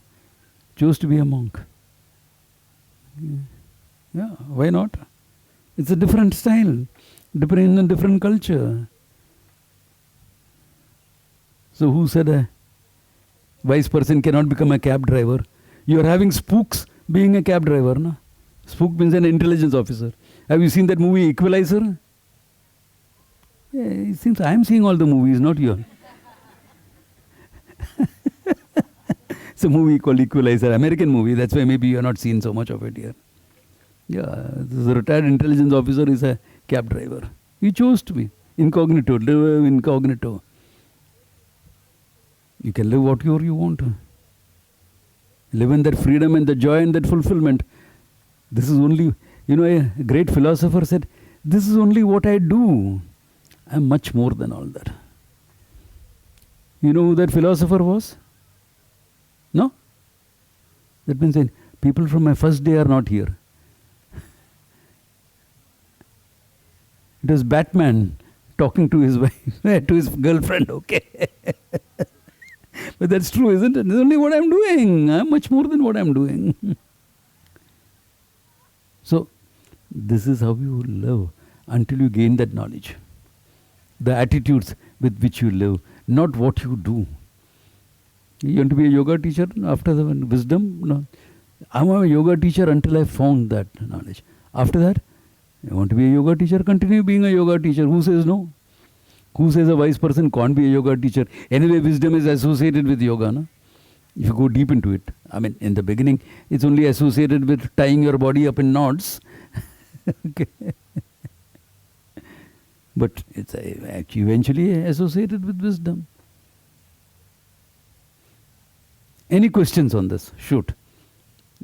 [SPEAKER 1] Chose to be a monk. Yeah, why not? It's a different style. Different in a different culture. So who said a wise person cannot become a cab driver? You are having spooks being a cab driver, no? Spook means an intelligence officer. Have you seen that movie Equalizer? Yeah, it seems I am seeing all the movies, not you. It's a movie called Equalizer, American movie. That's why maybe you are not seeing so much of it here. Yeah, this retired intelligence officer is a cab driver. He chose to be incognito, live incognito. You can live whatever you want. Live in that freedom and the joy and that fulfillment. This is only, a great philosopher said, this is only what I do. I am much more than all that. You know who that philosopher was? No? That means people from my first day are not here. It was Batman talking to his wife, to his girlfriend, okay. But that's true, isn't it? It's only what I'm doing. I'm much more than what I'm doing. So, this is how you live until you gain that knowledge. The attitudes with which you live, not what you do. You want to be a yoga teacher after the wisdom? No. I'm a yoga teacher until I found that knowledge. After that, I want to be a yoga teacher, continue being a yoga teacher. Who says no? Who says a wise person can't be a yoga teacher? Anyway, wisdom is associated with yoga, no? If you go deep into it. I mean, in the beginning, it's only associated with tying your body up in knots. Okay. But it's actually eventually associated with wisdom. Any questions on this? Shoot.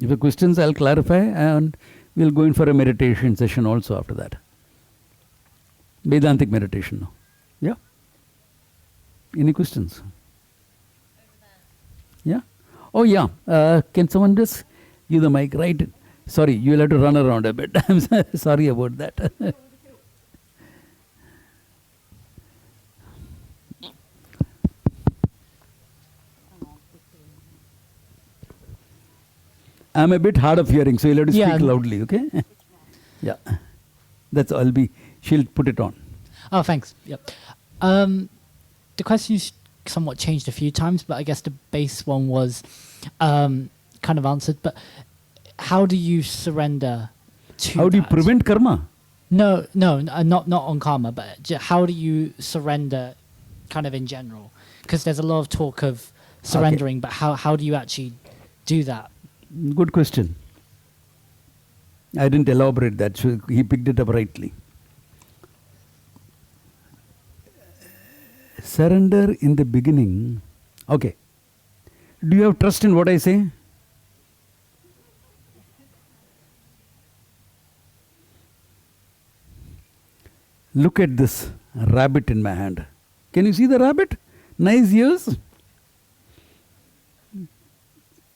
[SPEAKER 1] If there are questions, I'll clarify and we'll go in for a meditation session also after that. Vedantic meditation now. Yeah? Any questions? Oh yeah, can someone just give the mic, right? Sorry, you'll have to run around a bit. I'm sorry about that. I'm a bit hard of hearing, so you'll have to speak loudly, okay? Yeah. That's all. She'll put it on.
[SPEAKER 2] Oh, thanks. Yep. The question's somewhat changed a few times, but I guess the base one was kind of answered. But how do you surrender to
[SPEAKER 1] How do you prevent karma?
[SPEAKER 2] No, not on karma, but how do you surrender kind of in general? Because there's a lot of talk of surrendering, but how do you actually do that?
[SPEAKER 1] Good question. I didn't elaborate that, so he picked it up rightly. Surrender in the beginning. Okay. Do you have trust in what I say? Look at this rabbit in my hand. Can you see the rabbit? Nice ears.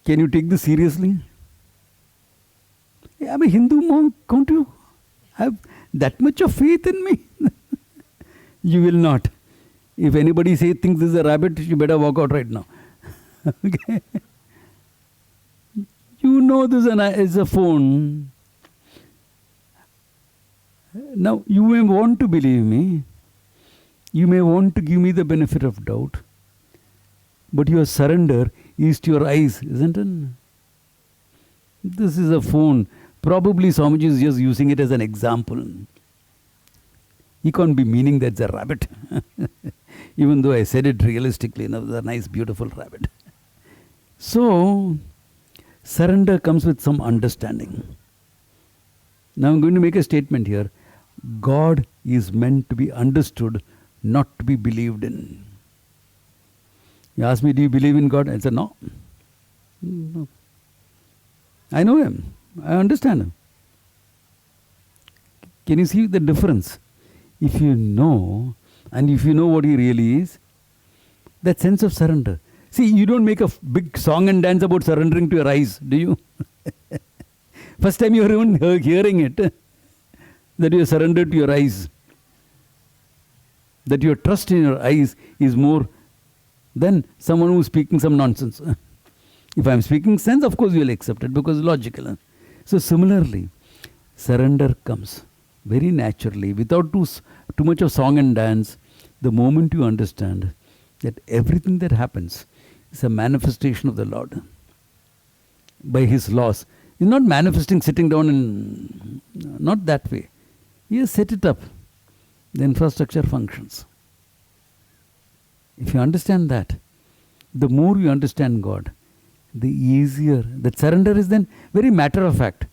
[SPEAKER 1] Can you take this seriously? I'm a Hindu monk. Can't you have that much of faith in me? You will not. If anybody thinks this is a rabbit, you better walk out right now. Okay. You know this is a phone. Now, you may want to believe me. You may want to give me the benefit of doubt. But your surrender is to your eyes, isn't it? This is a phone. Probably Swamiji is just using it as an example. He can't be meaning that's a rabbit. Even though I said it realistically, it's a nice, beautiful rabbit. So, surrender comes with some understanding. Now I'm going to make a statement here. God is meant to be understood, not to be believed in. You ask me, do you believe in God? I said, no. No. I know Him. I understand Him. Can you see the difference? If you know, and if you know what He really is, that sense of surrender. See, you don't make a big song and dance about surrendering to your eyes, do you? First time you're even hearing it, that you surrendered to your eyes. That your trust in your eyes is more than someone who's speaking some nonsense. If I'm speaking sense, of course you'll accept it because it's logical. So similarly, surrender comes very naturally, without too much of song and dance, the moment you understand that everything that happens is a manifestation of the Lord. By His laws. He's not manifesting sitting down and not that way. He has set it up. The infrastructure functions. If you understand that, the more you understand God, the easier. That surrender is then very matter of fact.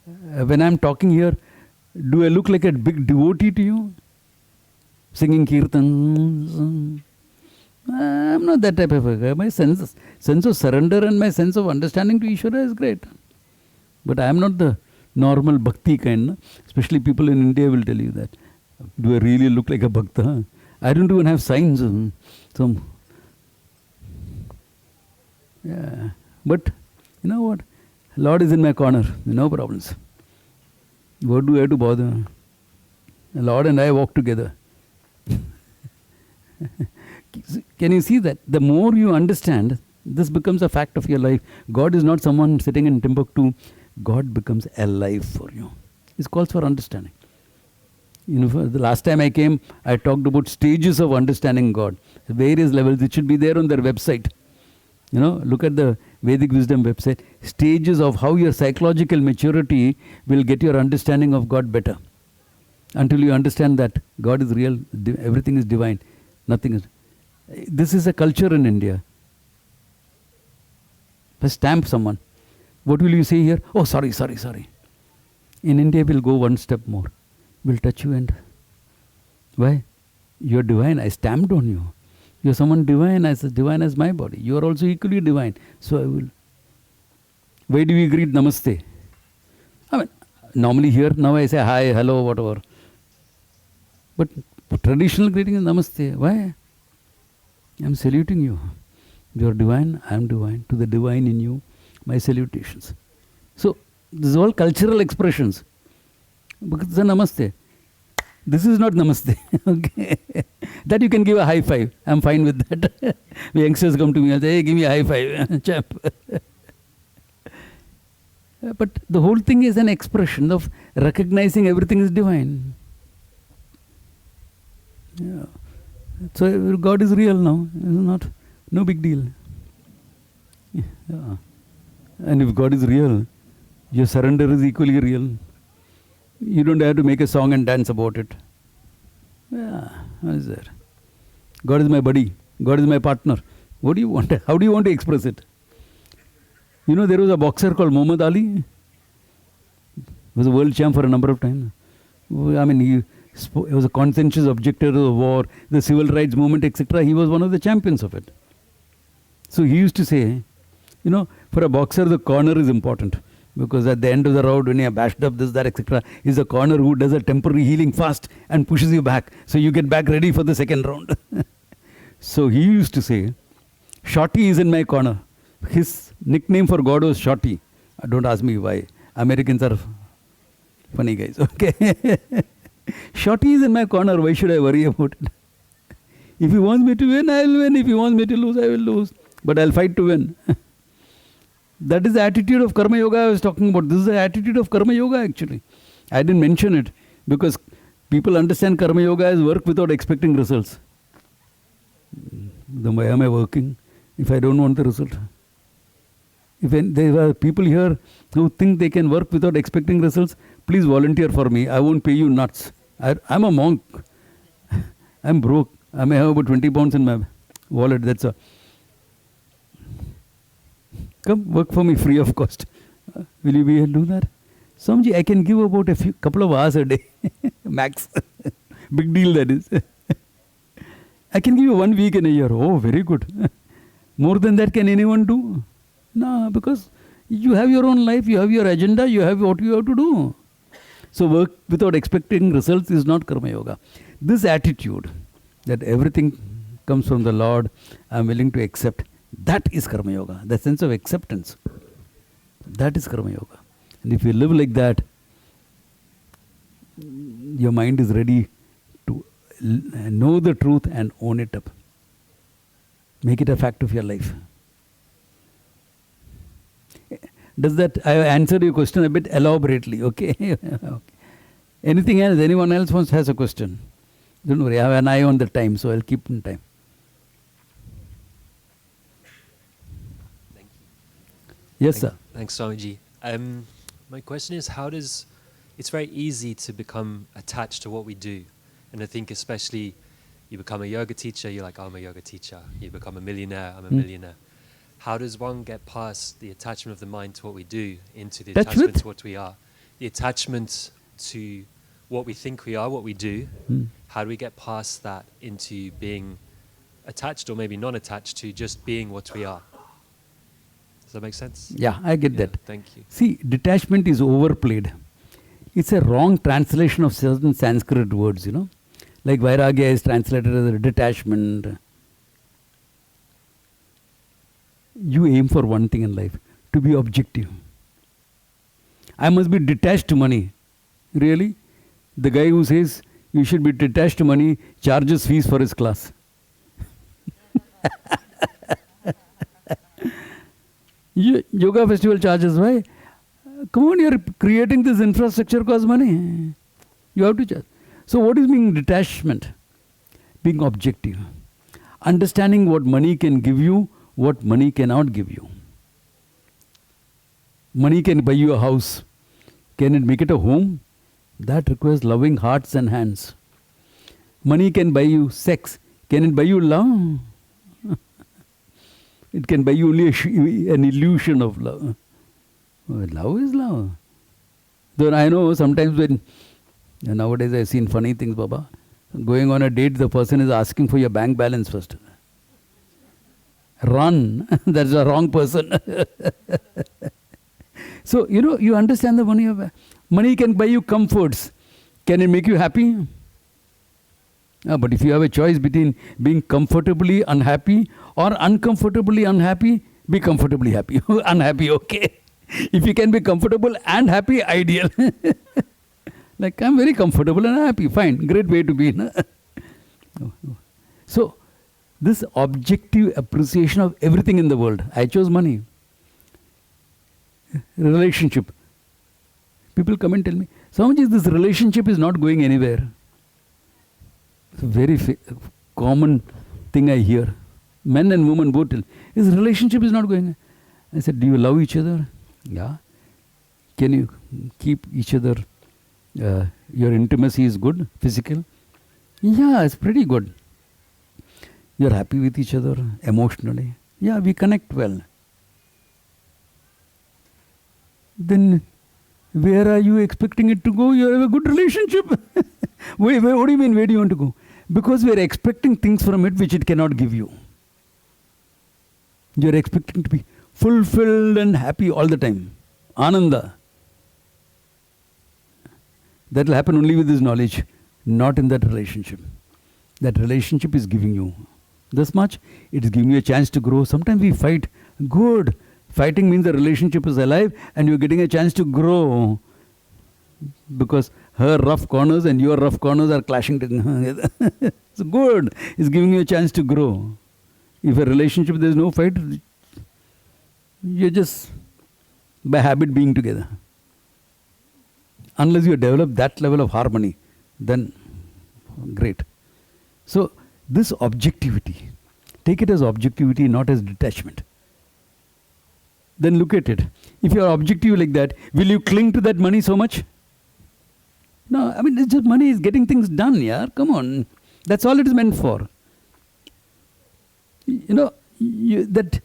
[SPEAKER 1] When I'm talking here, do I look like a big devotee to you? Singing kirtan? I'm not that type of a guy. My sense of surrender and my sense of understanding to Ishvara is great. But I am not the normal bhakti kind. Especially people in India will tell you that. Do I really look like a bhakta? I don't even have signs. Yeah. But you know what? Lord is in my corner. No problems. What do I have to bother? The Lord and I walk together. Can you see that? The more you understand, this becomes a fact of your life. God is not someone sitting in Timbuktu. God becomes alive for you. It calls for understanding. You know, the last time I came, I talked about stages of understanding God. Various levels. It should be there on their website. You know, look at the Vedic Wisdom website. Stages of how your psychological maturity will get your understanding of God better. Until you understand that God is real, everything is divine, nothing is. This is a culture in India. First stamp someone. What will you say here? Oh, sorry. In India, we'll go one step more. We'll touch you and why? You're divine. I stamped on you. You're someone divine as my body. You are also equally divine. So I will. Why do we greet namaste? I mean, normally here, now I say hi, hello, whatever. But traditional greeting is namaste. Why? I'm saluting you. You are divine, I am divine. To the divine in you, my salutations. So, this is all cultural expressions. Because it's a namaste. This is not namaste. Okay. That you can give a high five. I'm fine with that. The youngsters come to me and say, hey, give me a high five, chap. But the whole thing is an expression of recognizing everything is divine. Yeah. So God is real now. It's not, no big deal. Yeah. And if God is real, your surrender is equally real. You don't have to make a song and dance about it. Yeah, what is there? God is my buddy. God is my partner. What do you want? How do you want to express it? You know, there was a boxer called Muhammad Ali. He was a world champ for a number of times. I mean, he was a conscientious objector of the war, the civil rights movement, etc. He was one of the champions of it. So he used to say, you know, for a boxer, the corner is important. Because at the end of the round, when you are bashed up, this, that, etc., is a corner who does a temporary healing fast and pushes you back. So you get back ready for the second round. So he used to say, Shorty is in my corner. His nickname for God was Shorty. Don't ask me why. Americans are funny guys. Okay. Shorty is in my corner. Why should I worry about it? If he wants me to win, I will win. If he wants me to lose, I will lose. But I'll fight to win. That is the attitude of Karma Yoga I was talking about. This is the attitude of Karma Yoga actually. I didn't mention it because people understand Karma Yoga as work without expecting results. Then why am I working if I don't want the result? If there are people here who think they can work without expecting results, please volunteer for me. I won't pay you nuts. I'm a monk. I'm broke. I may have about 20 pounds in my wallet. That's all. Come work for me free of cost. Will you be able to do that? Swamiji, I can give about a couple of hours a day. Max. Big deal that is. I can give you 1 week in a year. Oh, very good. More than that can anyone do? No, because you have your own life, you have your agenda, you have what you have to do. So work without expecting results is not Karma Yoga. This attitude that everything comes from the Lord, I am willing to accept, that is Karma Yoga. The sense of acceptance. That is Karma Yoga. And if you live like that, your mind is ready to know the truth and own it up. Make it a fact of your life. Does that, I have answered your question a bit elaborately, okay? Okay. Anything else? Anyone else has a question? Don't worry, I have an eye on the time, so I'll keep in time. Yes, sir.
[SPEAKER 3] Thanks, Swamiji. My question is, it's very easy to become attached to what we do. And I think especially you become a yoga teacher, you're like, oh, I'm a yoga teacher. You become a millionaire, I'm a millionaire. How does one get past the attachment of the mind to what we do into the attachment to what we are? The attachment to what we think we are, what we do. How do we get past that into being attached or maybe non-attached to just being what we are? Does that make sense?
[SPEAKER 1] Yeah, I get that.
[SPEAKER 3] Thank you.
[SPEAKER 1] See, detachment is overplayed. It's a wrong translation of certain Sanskrit words, you know. Like Vairagya is translated as a detachment. You aim for one thing in life, to be objective. I must be detached to money. Really? The guy who says you should be detached to money charges fees for his class. Yoga festival charges, why? Come on, you're creating this infrastructure costs money. You have to charge. So what is being detachment? Being objective. Understanding what money can give you, what money cannot give you. Money can buy you a house. Can it make it a home? That requires loving hearts and hands. Money can buy you sex. Can it buy you love? It can buy you only an illusion of love. Love is love. Though I know sometimes when, nowadays I've seen funny things, Baba. Going on a date, the person is asking for your bank balance first. Run. That's the wrong person. So, you understand the money. Money can buy you comforts. Can it make you happy? But if you have a choice between being comfortably unhappy or uncomfortably unhappy, be comfortably happy. Unhappy, okay. If you can be comfortable and happy, ideal. Like, I'm very comfortable and happy. Fine. Great way to be. No? So, this objective appreciation of everything in the world. I chose money. Relationship. People come and tell me, Swamiji, this relationship is not going anywhere. It's a very common thing I hear. Men and women both tell, this relationship is not going. I said, do you love each other? Yeah. Can you keep each other, your intimacy is good, physical? Yeah, it's pretty good. You're happy with each other emotionally. Yeah, we connect well. Then where are you expecting it to go? You have a good relationship. What do you mean, where do you want to go? Because we are expecting things from it which it cannot give you. You are expecting to be fulfilled and happy all the time. Ananda. That will happen only with this knowledge, not in that relationship. That relationship is giving you this much. It is giving you a chance to grow. Sometimes we fight. Good. Fighting means the relationship is alive and you're getting a chance to grow. Because her rough corners and your rough corners are clashing together. It's good. It's giving you a chance to grow. If a relationship there is no fight, you're just by habit being together. Unless you develop that level of harmony, then great. So this objectivity, take it as objectivity, not as detachment. Then look at it. If you are objective like that, will you cling to that money so much? No, I mean, it's just money is getting things done, yeah. Come on. That's all it is meant for. You know, that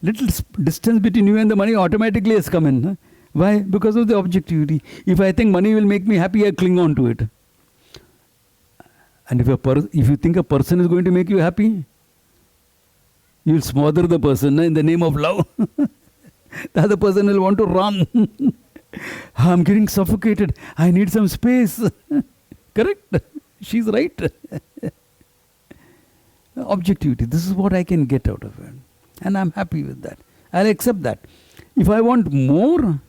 [SPEAKER 1] little distance between you and the money automatically has come in. Huh? Why? Because of the objectivity. If I think money will make me happy, I cling on to it. And if you think a person is going to make you happy, you will smother the person in the name of love. The other person will want to run. I'm getting suffocated. I need some space. Correct? She's right. Objectivity. This is what I can get out of it. And I'm happy with that. I'll accept that. If I want more,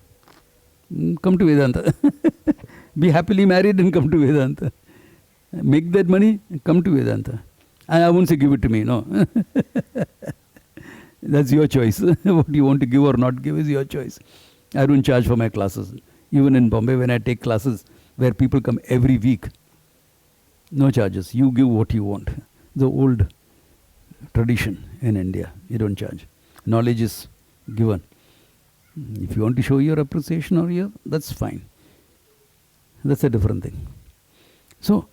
[SPEAKER 1] come to Vedanta. Be happily married and come to Vedanta. Make that money, come to Vedanta. And I won't say give it to me, no. That's your choice. What you want to give or not give is your choice. I don't charge for my classes. Even in Bombay, when I take classes where people come every week, no charges. You give what you want. The old tradition in India, you don't charge. Knowledge is given. If you want to show your appreciation or your, that's fine. That's a different thing. So,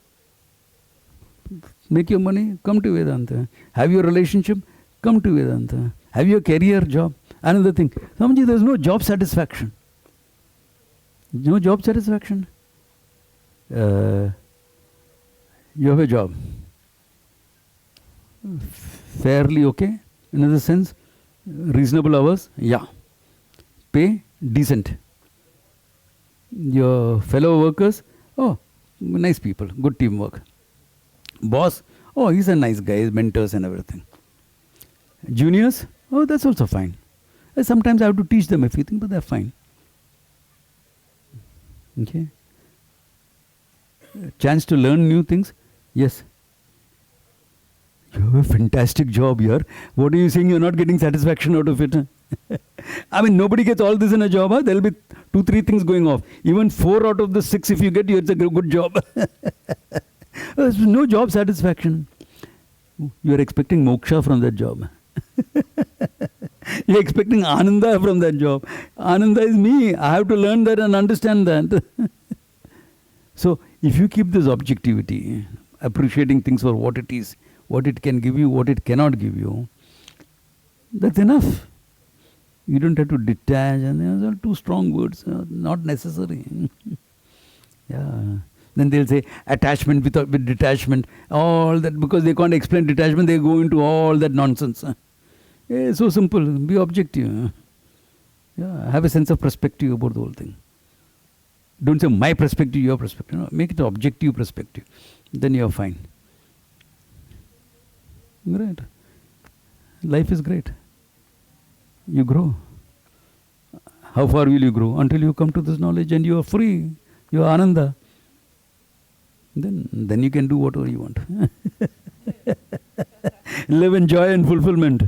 [SPEAKER 1] make your money, come to Vedanta. Have your relationship, come to Vedanta. Have your career, job. Another thing, Swamiji, there is no job satisfaction. No job satisfaction. You have a job. Fairly okay, in other sense, reasonable hours, yeah. Pay, decent. Your fellow workers, oh, nice people, good teamwork. Boss, oh, he's a nice guy, his mentors and everything. Juniors, oh, that's also fine. Sometimes I have to teach them everything, but they're fine. Okay. Chance to learn new things, yes. You have a fantastic job here. What are you saying? You're not getting satisfaction out of it. I mean, nobody gets all this in a job. Huh? There will be 2-3 things going off. Even 4 out of the 6, if you get, it's a good job. There's no job satisfaction. You're expecting moksha from that job. You're expecting Ananda from that job. Ananda is me. I have to learn that and understand that. So, if you keep this objectivity, appreciating things for what it is, what it can give you, what it cannot give you, that's enough. You don't have to detach, and those are 2 strong words, not necessary. Yeah. Then they'll say attachment with detachment, all that, because they can't explain detachment, they go into all that nonsense. It's so simple, be objective. Yeah. Have a sense of perspective about the whole thing. Don't say my perspective, your perspective. No, make it an objective perspective. Then you're fine. Great. Life is great. You grow. How far will you grow? Until you come to this knowledge and you are free. You are Ananda. Then you can do whatever you want. Live in joy and fulfillment.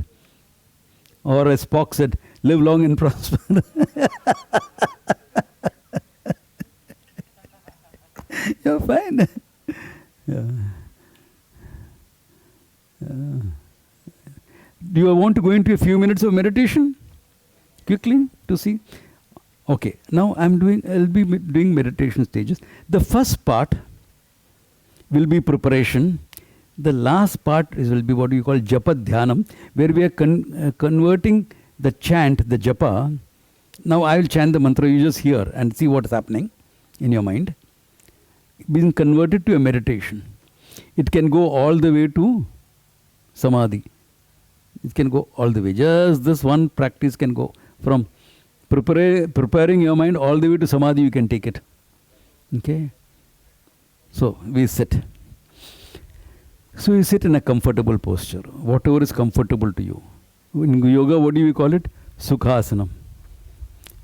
[SPEAKER 1] Or as Spock said, live long and prosper. You're fine. Yeah. Do you want to go into a few minutes of meditation? Quickly to see. Okay, now I'll be doing meditation stages. The first part will be preparation. The last part will be what we call japa dhyanam, where we are converting the chant, the japa. Now I will chant the mantra, you just hear and see what is happening in your mind. Being converted to a meditation. It can go all the way to samadhi. It can go all the way. Just this one practice can go from preparing your mind all the way to samadhi, you can take it. Okay? So, we sit. So, you sit in a comfortable posture. Whatever is comfortable to you. In yoga, what do we call it? Sukhasanam.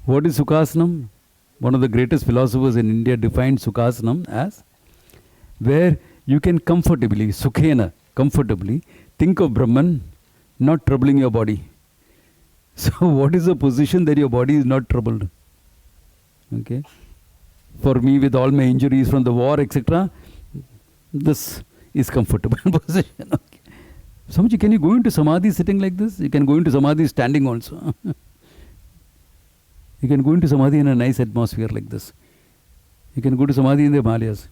[SPEAKER 1] What is Sukhasanam? One of the greatest philosophers in India defined Sukhasanam as where you can comfortably, Sukhena, comfortably, think of Brahman not troubling your body. So what is the position that your body is not troubled? Okay. For me, with all my injuries from the war, etc., this is comfortable position. Okay. Swamiji, can you go into samadhi sitting like this? You can go into samadhi standing also. You can go into samadhi in a nice atmosphere like this. You can go to samadhi in the Himalayas.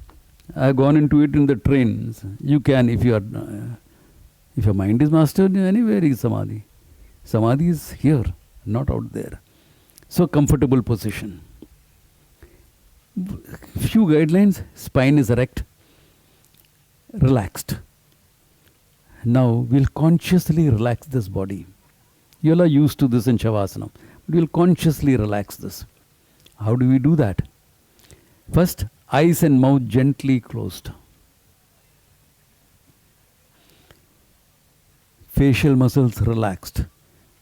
[SPEAKER 1] I have gone into it in the trains. You can if your mind is mastered anywhere is samadhi. Samadhi is here, not out there. So comfortable position. Few guidelines. Spine is erect, relaxed. Now we'll consciously relax this body. You all are used to this in Shavasana. We'll consciously relax this. How do we do that? First, eyes and mouth gently closed. Facial muscles relaxed.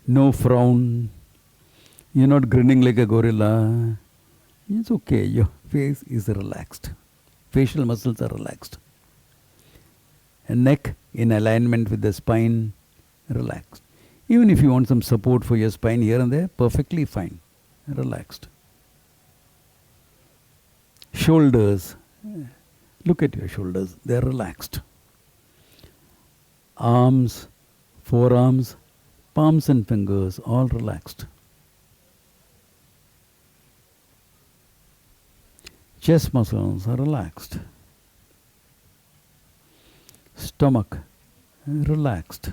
[SPEAKER 1] No frown. You're not grinning like a gorilla. It's okay. Your face is relaxed. Facial muscles are relaxed. And neck in alignment with the spine, relaxed. Even if you want some support for your spine here and there, perfectly fine. Relaxed. Shoulders. Look at your shoulders. They are relaxed. Arms, forearms, palms and fingers, all relaxed. Chest muscles are relaxed. Stomach, relaxed.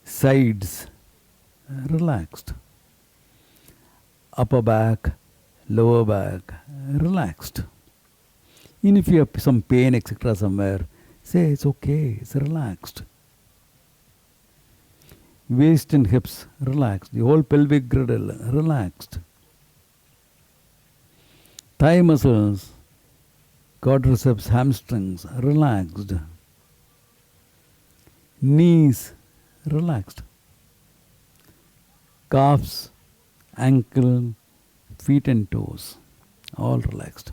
[SPEAKER 1] Sides, relaxed. Upper back, lower back, relaxed. Even if you have some pain, etc., somewhere, say it's okay, it's relaxed. Waist and hips, relaxed. The whole pelvic girdle, relaxed. Thigh muscles, quadriceps, hamstrings, relaxed. Knees, relaxed. Calves, ankle, feet and toes, all relaxed.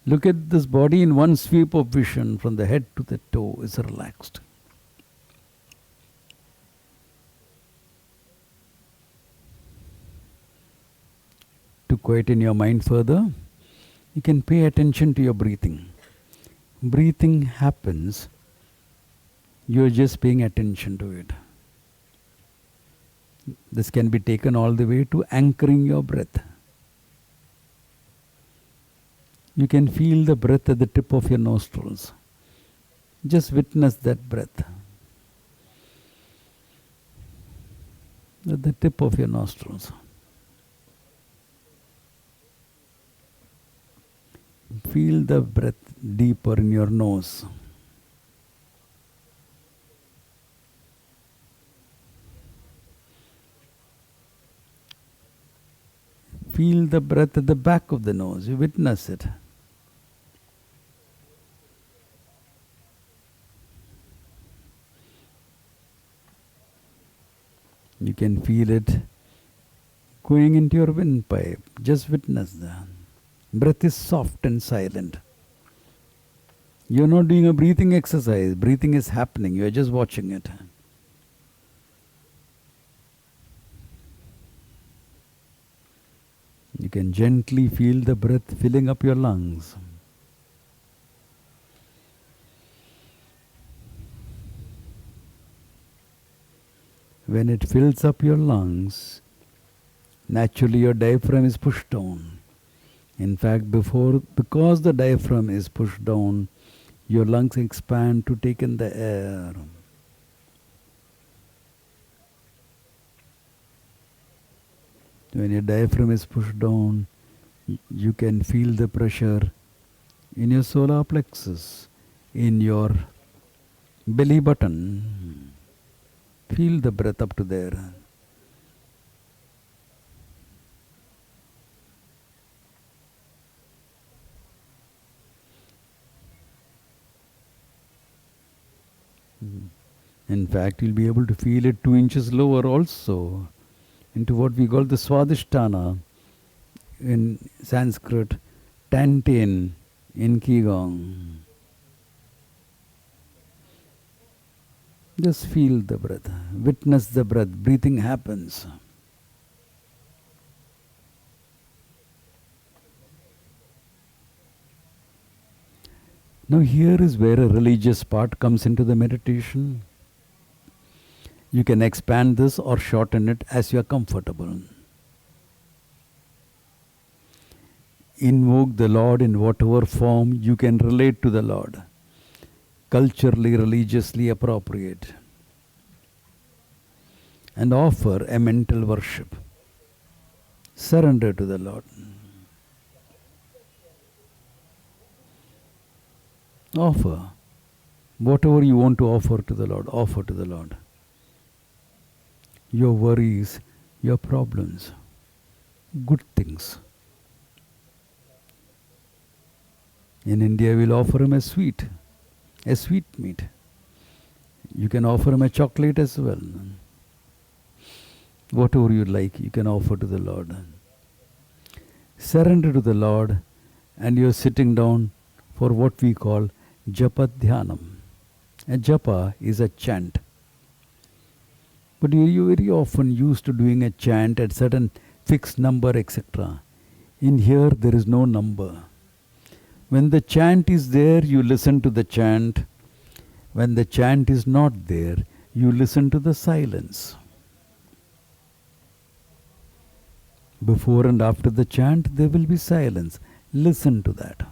[SPEAKER 1] Look at this body in one sweep of vision from the head to the toe is relaxed. To quieten your mind further, you can pay attention to your breathing. Breathing happens, you're just paying attention to it. This can be taken all the way to anchoring your breath. You can feel the breath at the tip of your nostrils. Just witness that breath. At the tip of your nostrils. Feel the breath deeper in your nose. Feel the breath at the back of the nose. You witness it. You can feel it going into your windpipe. Just witness that. Breath is soft and silent. You're not doing a breathing exercise. Breathing is happening. You're just watching it. You can gently feel the breath filling up your lungs. When it fills up your lungs, naturally your diaphragm is pushed down. In fact, because the diaphragm is pushed down, your lungs expand to take in the air. When your diaphragm is pushed down, you can feel the pressure in your solar plexus, in your belly button. Feel the breath up to there. In fact, you'll be able to feel it 2 inches lower also, into what we call the Swadhisthana in Sanskrit, Tantin in Qigong. Just feel the breath, witness the breath, breathing happens. Now here is where a religious part comes into the meditation. You can expand this or shorten it as you are comfortable. Invoke the Lord in whatever form you can relate to the Lord. Culturally, religiously appropriate. And offer a mental worship. Surrender to the Lord. Offer. Whatever you want to offer to the Lord, offer to the Lord. Your worries, your problems, good things. In India, we'll offer him a sweet meat. You can offer him a chocolate as well. Whatever you like, you can offer to the Lord. Surrender to the Lord, and you're sitting down for what we call japa dhyanam. A japa is a chant. But you're very often used to doing a chant at certain fixed number, etc. In here, there is no number. When the chant is there, you listen to the chant. When the chant is not there, you listen to the silence. Before and after the chant, there will be silence. Listen to that.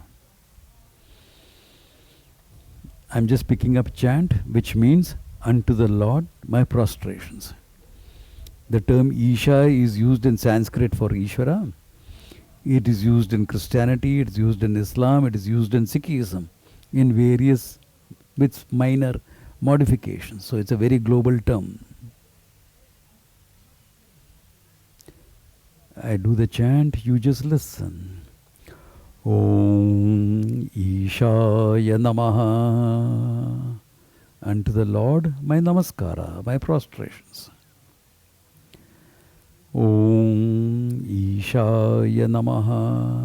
[SPEAKER 1] I'm just picking up chant, which means unto the Lord my prostrations. The term Isha is used in Sanskrit for Ishvara. It is used in Christianity, it is used in Islam, it is used in Sikhism, in various, with minor modifications. So it's a very global term. I do the chant, you just listen. Om Ishaya Namaha. Unto the Lord my namaskara, my prostrations. Om Ishaya Namaha.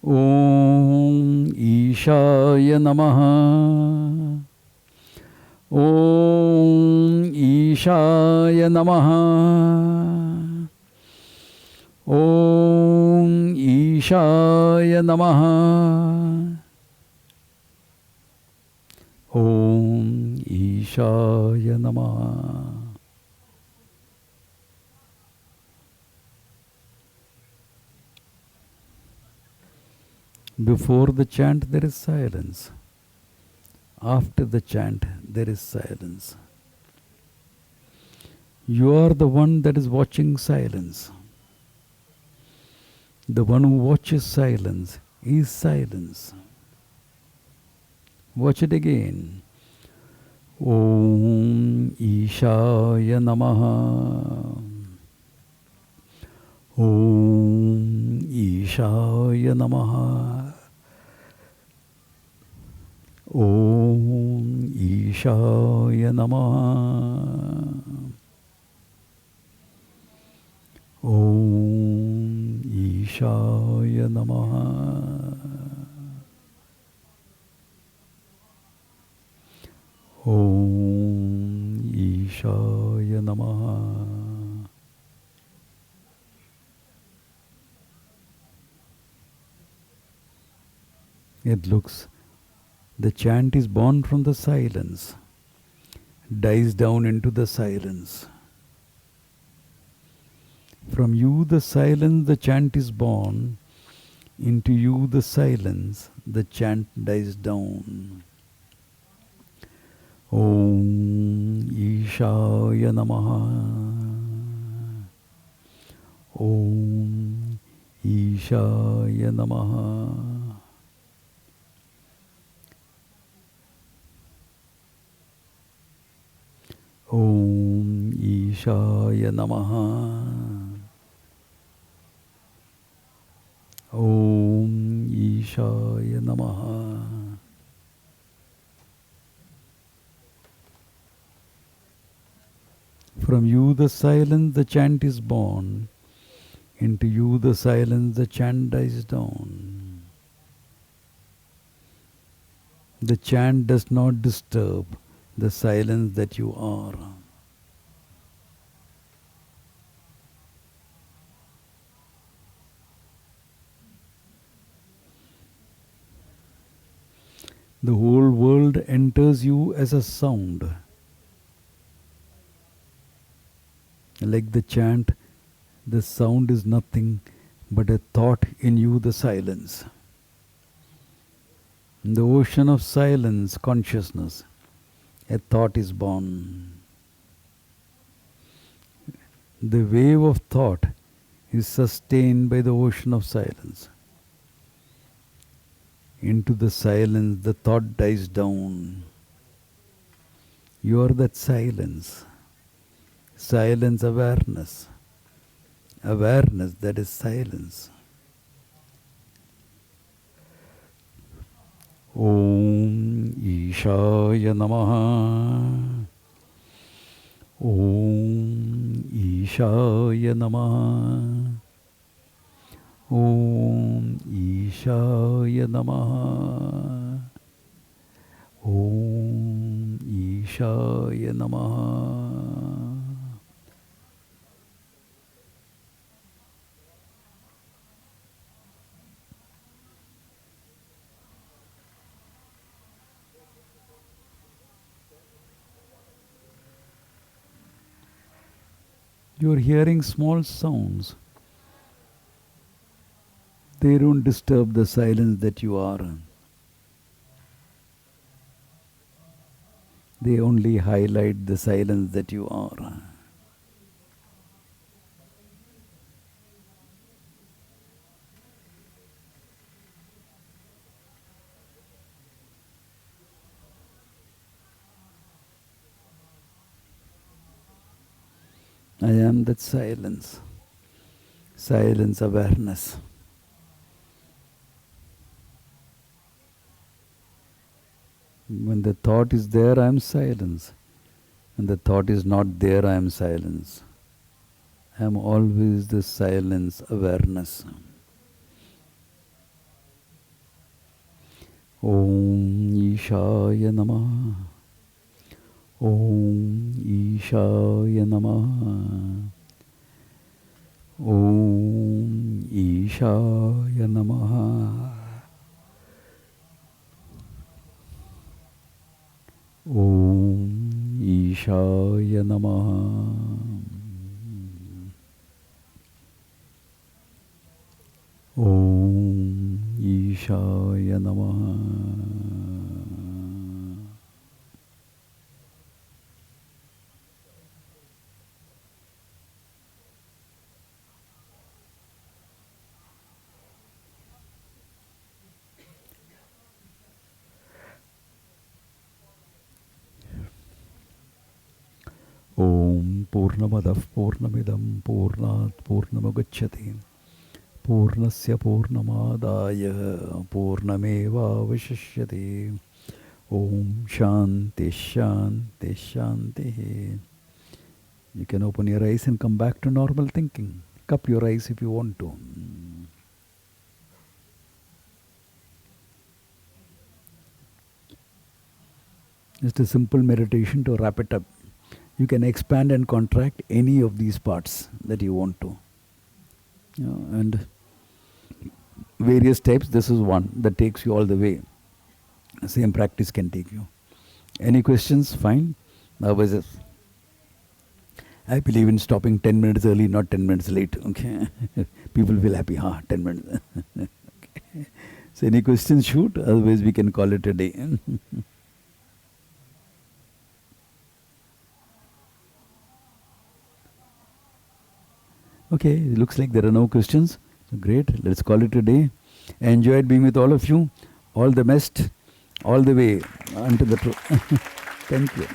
[SPEAKER 1] Om Ishaya Namaha. Om Ishaya Namaha. Om Ishaya Namaha. Om Ishaya Namaha. Before the chant there is silence. After the chant there is silence. You are the one that is watching silence. The one who watches silence is silence. Watch it again. Om Ishaya Namaha. Om Ishaya Namaha. Om Ishaya Namaha. Om Ishaya Namaha. Om Ishaya Namaha. It looks, the chant is born from the silence, dies down into the silence. From you, the silence, the chant is born. Into you, the silence, the chant dies down. Om Ishaya Namaha. Om Ishaya Namaha. Om Ishaya Namaha. Om Ishaya Namaha. From you the silence, the chant is born. Into you the silence, the chant dies down. The chant does not disturb the silence that you are. The whole world enters you as a sound. Like the chant, the sound is nothing but a thought in you, the silence. In the ocean of silence, consciousness, a thought is born. The wave of thought is sustained by the ocean of silence. Into the silence, the thought dies down. You are that silence. Silence awareness. Awareness that is silence. Om Ishaya Namaha. Om Ishaya Namaha. Om Ishaya Namaha. Om Ishaya Namaha. You are hearing small sounds. They don't disturb the silence that you are. They only highlight the silence that you are. I am that silence. Silence awareness. When the thought is there, I am silence. When the thought is not there, I am silence. I am always the silence awareness. Om Ishaya Namaha. Om Ishaya Namaha. Om Ishaya Namaha. Om Ishaya Namaha. Om Ishaya Namaha. Om Purnamadav Purnamidam Purnat Purnamagacchati Purnasya Purnamadaya Purnameva Vashishyati. Om Shanti Shanti Shanti. You can open your eyes and come back to normal thinking. cup your eyes if you want to. Just a simple meditation to wrap it up. You can expand and contract any of these parts that you want to. And various types, this is one that takes you all the way. Same practice can take you. Any questions? Fine. Otherwise, I believe in stopping 10 minutes early, not 10 minutes late. Okay. People feel happy. 10 minutes. Okay. So any questions, shoot. Otherwise, we can call it a day. Okay, it looks like there are no questions. So great, let's call it a day. I enjoyed being with all of you. All the best, all the way unto the truth. Thank you.